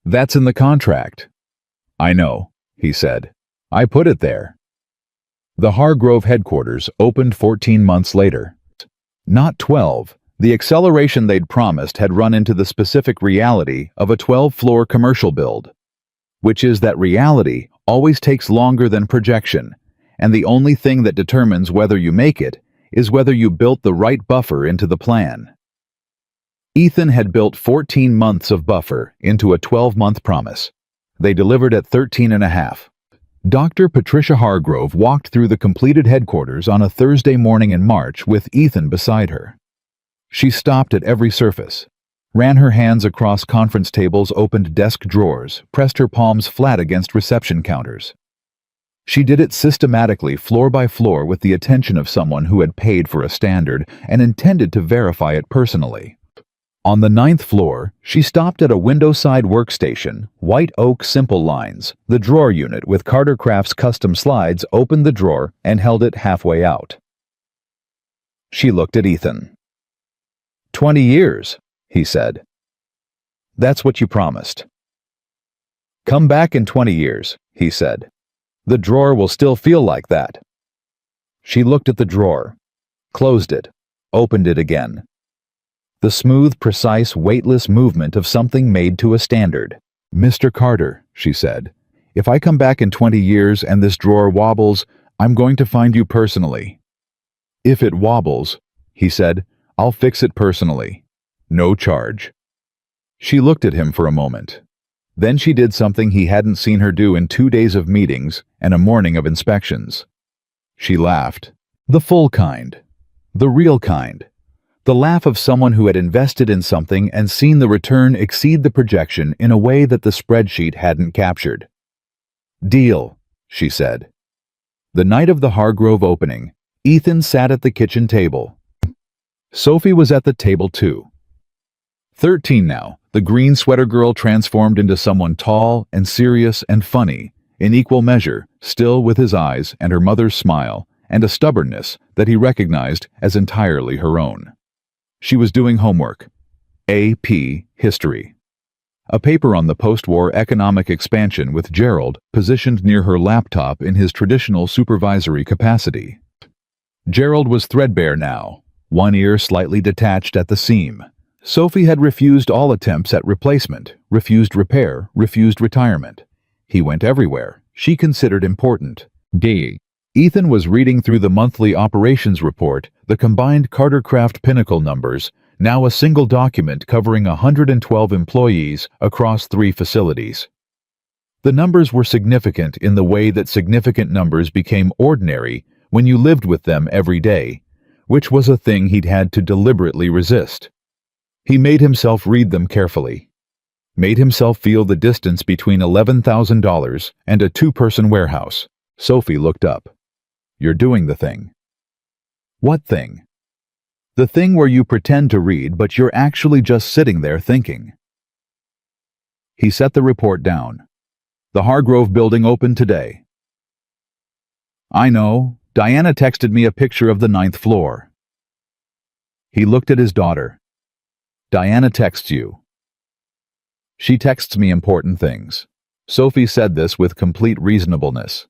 "That's in the contract." "I know," he said. "I put it there." The Hargrove headquarters opened 14 months later. Not 12. The acceleration they'd promised had run into the specific reality of a 12-floor commercial build, which is that reality always takes longer than projection, and the only thing that determines whether you make it is whether you built the right buffer into the plan. Ethan had built 14 months of buffer into a 12-month promise. They delivered at 13.5. Dr. Patricia Hargrove walked through the completed headquarters on a Thursday morning in March with Ethan beside her. She stopped at every surface, ran her hands across conference tables, opened desk drawers, pressed her palms flat against reception counters. She did it systematically, floor by floor, with the attention of someone who had paid for a standard and intended to verify it personally. On the 9th floor, she stopped at a window-side workstation, white oak simple lines, the drawer unit with Carter Craft's custom slides, opened the drawer and held it halfway out. She looked at Ethan. 20 years, he said. That's what you promised. Come back in 20 years, he said. The drawer will still feel like that. She looked at the drawer, closed it, opened it again. The smooth, precise, weightless movement of something made to a standard. Mr. Carter, she said, if I come back in 20 years and this drawer wobbles, I'm going to find you personally. If it wobbles, he said, I'll fix it personally. No charge. She looked at him for a moment. Then she did something he hadn't seen her do in 2 days of meetings and a morning of inspections. She laughed. The full kind. The real kind. The laugh of someone who had invested in something and seen the return exceed the projection in a way that the spreadsheet hadn't captured. Deal, she said. The night of the Hargrove opening, Ethan sat at the kitchen table. Sophie was at the table too. 13 now, the green sweater girl transformed into someone tall and serious and funny, in equal measure, still with his eyes and her mother's smile, and a stubbornness that he recognized as entirely her own. She was doing homework. AP History. A paper on the post-war economic expansion with Gerald positioned near her laptop in his traditional supervisory capacity. Gerald was threadbare now, one ear slightly detached at the seam. Sophie had refused all attempts at replacement, refused repair, refused retirement. He went everywhere. She considered important. D. Ethan was reading through the monthly operations report, the combined Cartercraft Pinnacle numbers, now a single document covering 112 employees across 3 facilities. The numbers were significant in the way that significant numbers became ordinary when you lived with them every day, which was a thing he'd had to deliberately resist. He made himself read them carefully, made himself feel the distance between $11,000 and a 2-person warehouse. Sophie looked up. "You're doing the thing." "What thing?" "The thing where you pretend to read, but you're actually just sitting there thinking." He set the report down. "The Hargrove building opened today." "I know. Diana texted me a picture of the 9th floor." He looked at his daughter. "Diana texts you." "She texts me important things." Sophie said this with complete reasonableness.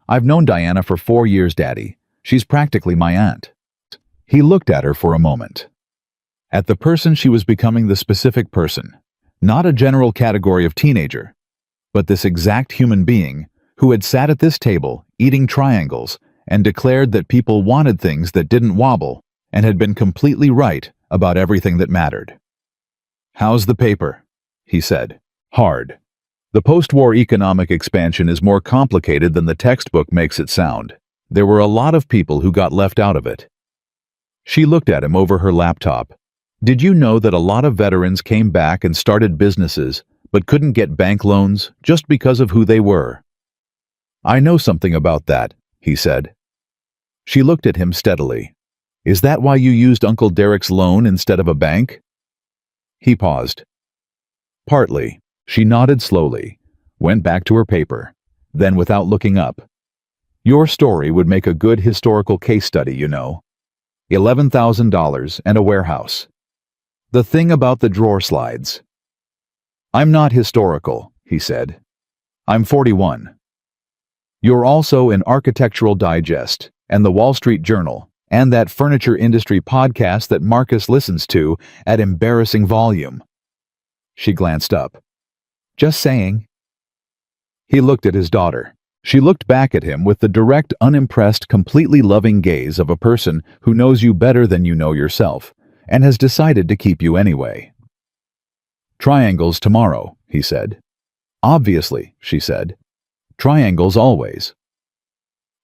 "I've known Diana for 4 years, Daddy. She's practically my aunt." He looked at her for a moment. At the person she was becoming, the specific person. Not a general category of teenager, but this exact human being who had sat at this table, eating triangles, and declared that people wanted things that didn't wobble, and had been completely right about everything that mattered. "How's the paper?" he said. "Hard. The post-war economic expansion is more complicated than the textbook makes it sound. There were a lot of people who got left out of it." She looked at him over her laptop. "Did you know that a lot of veterans came back and started businesses, but couldn't get bank loans just because of who they were?" "I know something about that," he said. She looked at him steadily. "Is that why you used Uncle Derek's loan instead of a bank?" He paused. "Partly." She nodded slowly, went back to her paper, then without looking up. "Your story would make a good historical case study, you know. $11,000 and a warehouse. The thing about the drawer slides." "I'm not historical," he said. "I'm 41. You're also in Architectural Digest and the Wall Street Journal and that furniture industry podcast that Marcus listens to at embarrassing volume." She glanced up. "Just saying." He looked at his daughter. She looked back at him with the direct, unimpressed, completely loving gaze of a person who knows you better than you know yourself, and has decided to keep you anyway. "Triangles tomorrow," he said. "Obviously," she said. "Triangles always."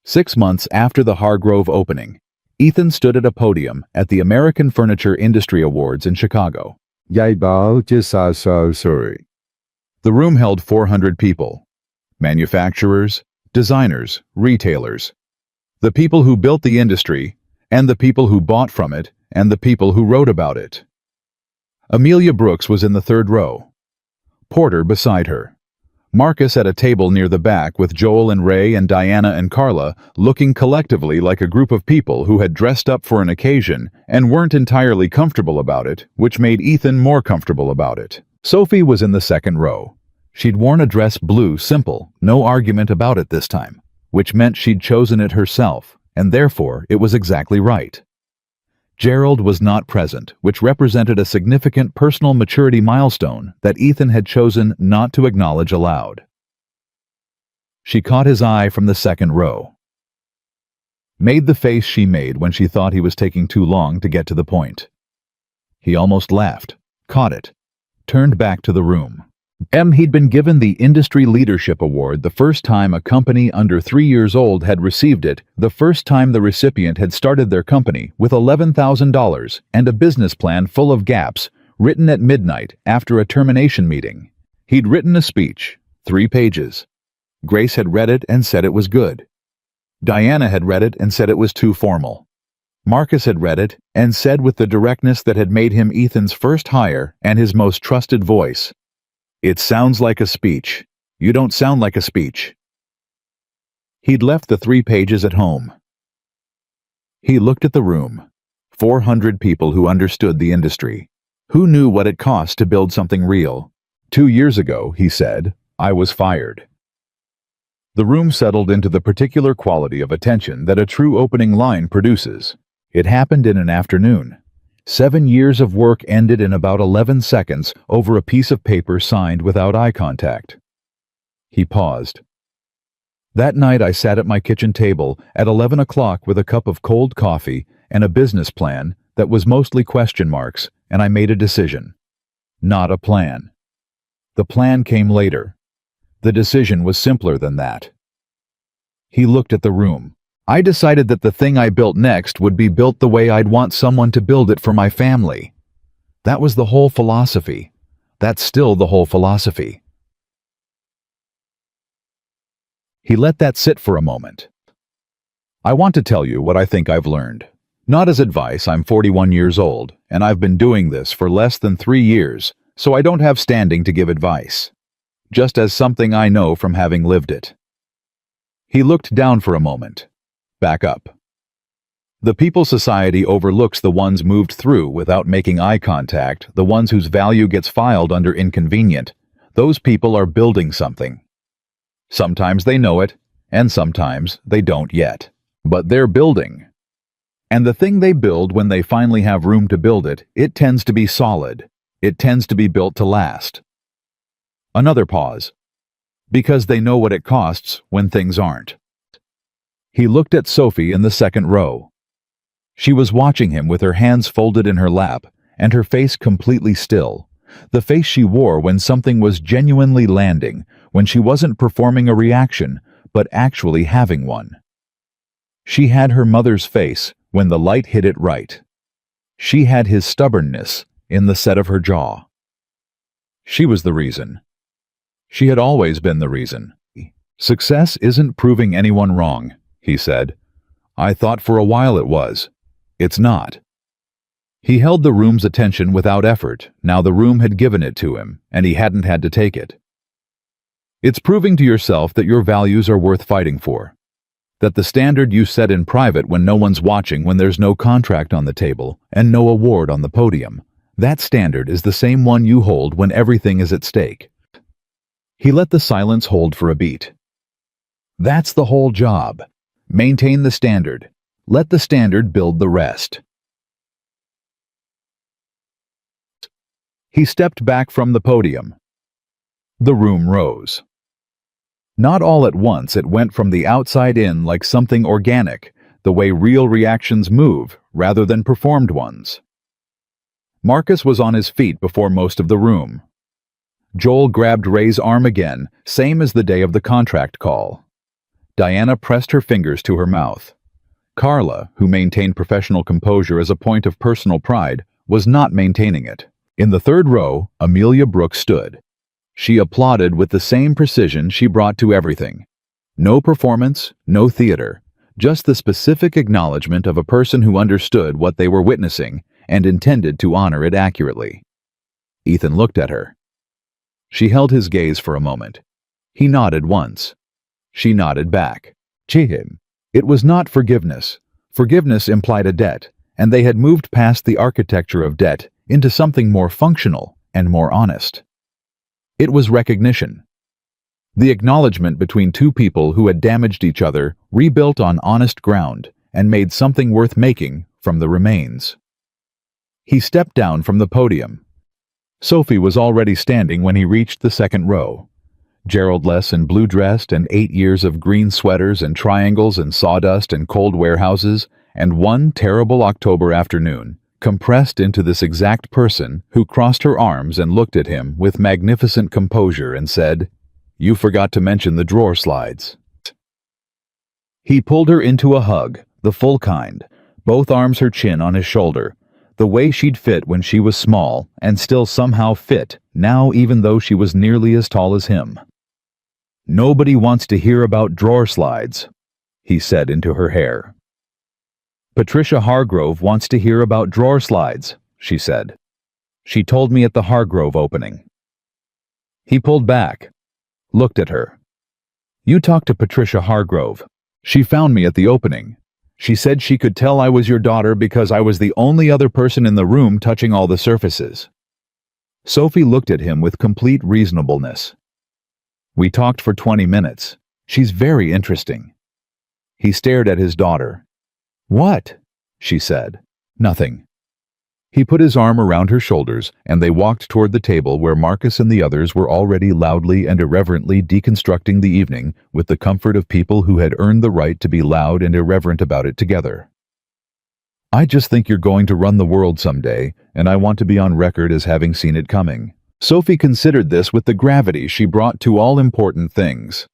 6 months after the Hargrove opening, Ethan stood at a podium at the American Furniture Industry Awards in Chicago. The room held 400 people. Manufacturers, designers, retailers. The people who built the industry, and the people who bought from it, and the people who wrote about it. Amelia Brooks was in the 3rd row. Porter beside her. Marcus at a table near the back with Joel and Ray and Diana and Carla looking collectively like a group of people who had dressed up for an occasion and weren't entirely comfortable about it, which made Ethan more comfortable about it. Sophie was in the 2nd row. She'd worn a dress blue, simple, no argument about it this time, which meant she'd chosen it herself, and therefore it was exactly right. Gerald was not present, which represented a significant personal maturity milestone that Ethan had chosen not to acknowledge aloud. She caught his eye from the 2nd row. Made the face she made when she thought he was taking too long to get to the point. He almost laughed, caught it, turned back to the room. He'd been given the Industry Leadership Award the first time a company under 3 years old had received it, the first time the recipient had started their company with $11,000 and a business plan full of gaps, written at midnight after a termination meeting. He'd written a speech, 3 pages. Grace had read it and said it was good. Diana had read it and said it was too formal. Marcus had read it and said with the directness that had made him Ethan's first hire and his most trusted voice, "It sounds like a speech. You don't sound like a speech." He'd left the 3 pages at home. He looked at the room. 400 people who understood the industry, who knew what it cost to build something real, 2 years ago, he said, I was fired. The room settled into the particular quality of attention that a true opening line produces. It happened in an afternoon. 7 years of work ended in about 11 seconds over a piece of paper signed without eye contact. He paused. That night I sat at my kitchen table at 11 o'clock with a cup of cold coffee and a business plan that was mostly question marks, and I made a decision. Not a plan. The plan came later. The decision was simpler than that. He looked at the room. I decided that the thing I built next would be built the way I'd want someone to build it for my family. That was the whole philosophy. That's still the whole philosophy. He let that sit for a moment. I want to tell you what I think I've learned. Not as advice, I'm 41 years old, and I've been doing this for less than 3 years, so I don't have standing to give advice. Just as something I know from having lived it. He looked down for a moment. Back up. The people society overlooks the ones moved through without making eye contact, the ones whose value gets filed under inconvenient. Those people are building something. Sometimes they know it, and sometimes they don't yet. But they're building. And the thing they build when they finally have room to build it, it tends to be solid. It tends to be built to last. Another pause. Because they know what it costs when things aren't. He looked at Sophie in the second row. She was watching him with her hands folded in her lap and her face completely still. The face she wore when something was genuinely landing, when she wasn't performing a reaction, but actually having one. She had her mother's face when the light hit it right. She had his stubbornness in the set of her jaw. She was the reason. She had always been the reason. Success isn't proving anyone wrong, he said. I thought for a while it was. It's not. He held the room's attention without effort. Now the room had given it to him, and he hadn't had to take it. It's proving to yourself that your values are worth fighting for. That the standard you set in private when no one's watching, when there's no contract on the table and no award on the podium, that standard is the same one you hold when everything is at stake. He let the silence hold for a beat. That's the whole job. Maintain the standard. Let the standard build the rest. He stepped back from the podium. The room rose. Not all at once, it went from the outside in like something organic, the way real reactions move rather than performed ones. Marcus was on his feet before most of the room. Joel grabbed Ray's arm again, same as the day of the contract call. Diana pressed her fingers to her mouth. Carla, who maintained professional composure as a point of personal pride, was not maintaining it. In the third row, Amelia Brooks stood. She applauded with the same precision she brought to everything. No performance, no theater, just the specific acknowledgement of a person who understood what they were witnessing and intended to honor it accurately. Ethan looked at her. She held his gaze for a moment. He nodded once. She nodded back. Chihim. It was not forgiveness. Forgiveness implied a debt, and they had moved past the architecture of debt into something more functional and more honest. It was recognition. The acknowledgement between two people who had damaged each other, rebuilt on honest ground, and made something worth making from the remains. He stepped down from the podium. Sophie was already standing when he reached the second row. Gerald less in blue-dressed and 8 years of green sweaters and triangles and sawdust and cold warehouses, and one terrible October afternoon, compressed into this exact person who crossed her arms and looked at him with magnificent composure and said, "You forgot to mention the drawer slides." He pulled her into a hug, the full kind, both arms her chin on his shoulder, the way she'd fit when she was small and still somehow fit now even though she was nearly as tall as him. "Nobody wants to hear about drawer slides," he said into her hair. "Patricia Hargrove wants to hear about drawer slides," she said. "She told me at the Hargrove opening." He pulled back, looked at her. "You talked to Patricia Hargrove. She found me at the opening. She said she could tell I was your daughter because I was the only other person in the room touching all the surfaces." Sophie looked at him with complete reasonableness. We talked for 20 minutes. She's very interesting. He stared at his daughter. What? She said. Nothing. He put his arm around her shoulders, and they walked toward the table where Marcus and the others were already loudly and irreverently deconstructing the evening with the comfort of people who had earned the right to be loud and irreverent about it together. I just think you're going to run the world someday, and I want to be on record as having seen it coming. Sophie considered this with the gravity she brought to all important things.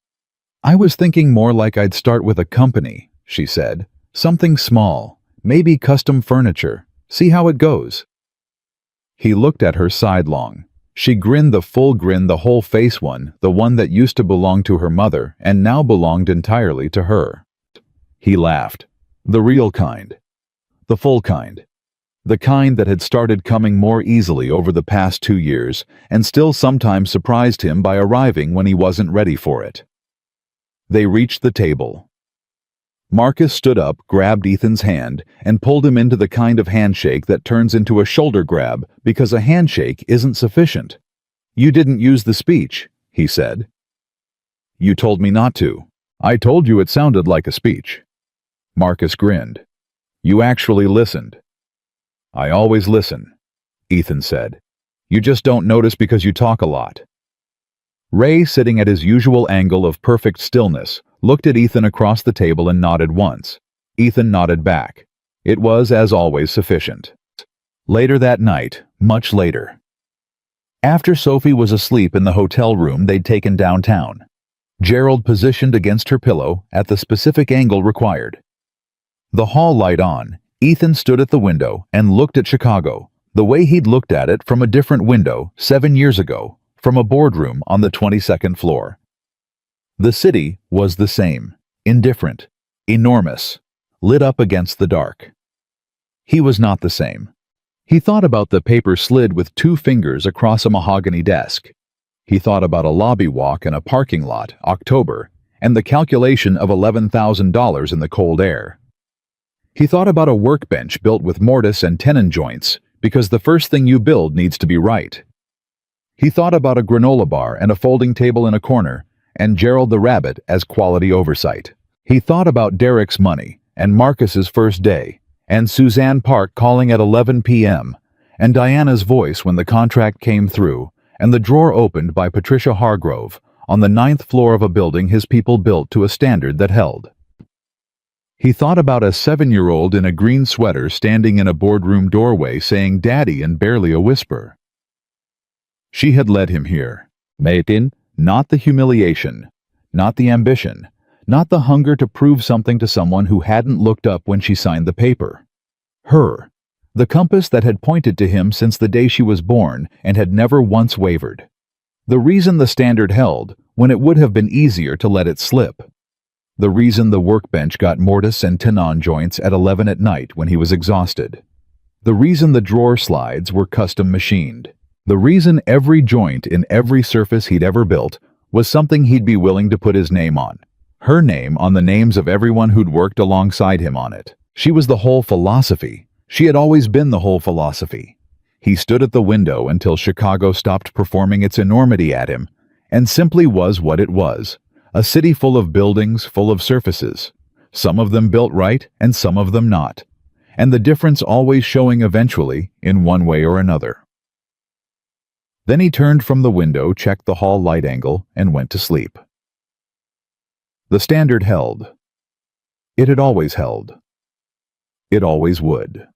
I was thinking more like I'd start with a company, she said. Something small, maybe custom furniture. See how it goes. He looked at her sidelong. She grinned the full grin, the whole face one, the one that used to belong to her mother and now belonged entirely to her. He laughed. The real kind. The full kind. The kind that had started coming more easily over the past 2 years and still sometimes surprised him by arriving when he wasn't ready for it. They reached the table. Marcus stood up, grabbed Ethan's hand, and pulled him into the kind of handshake that turns into a shoulder grab because a handshake isn't sufficient. You didn't use the speech, he said. You told me not to. I told you it sounded like a speech. Marcus grinned. You actually listened. I always listen, Ethan said. You just don't notice because you talk a lot. Ray, sitting at his usual angle of perfect stillness, looked at Ethan across the table and nodded once. Ethan nodded back. It was, as always, sufficient. Later that night, much later. After Sophie was asleep in the hotel room they'd taken downtown, Gerald positioned against her pillow at the specific angle required. The hall light on, Ethan stood at the window and looked at Chicago, the way he'd looked at it from a different window 7 years ago, from a boardroom on the 22nd floor. The city was the same, indifferent, enormous, lit up against the dark. He was not the same. He thought about the paper slid with 2 fingers across a mahogany desk. He thought about a lobby walk in a parking lot, October, and the calculation of $11,000 in the cold air. He thought about a workbench built with mortise and tenon joints, because the first thing you build needs to be right. He thought about a granola bar and a folding table in a corner, and Gerald the rabbit as quality oversight. He thought about Derek's money, and Marcus's first day, and Suzanne Park calling at 11 p.m., and Diana's voice when the contract came through, and the drawer opened by Patricia Hargrove on the 9th floor of a building his people built to a standard that held. He thought about a 7-year-old in a green sweater standing in a boardroom doorway saying "Daddy" in barely a whisper. She had led him here. Metin, not the humiliation, not the ambition, not the hunger to prove something to someone who hadn't looked up when she signed the paper. Her, the compass that had pointed to him since the day she was born and had never once wavered. The reason the standard held when it would have been easier to let it slip. The reason the workbench got mortise and tenon joints at 11 at night when he was exhausted. The reason the drawer slides were custom machined. The reason every joint in every surface he'd ever built was something he'd be willing to put his name on. Her name on the names of everyone who'd worked alongside him on it. She was the whole philosophy. She had always been the whole philosophy. He stood at the window until Chicago stopped performing its enormity at him, and simply was what it was. A city full of buildings, full of surfaces. Some of them built right, and some of them not. And the difference always showing eventually, in one way or another. Then he turned from the window, checked the hall light angle, and went to sleep. The standard held. It had always held. It always would.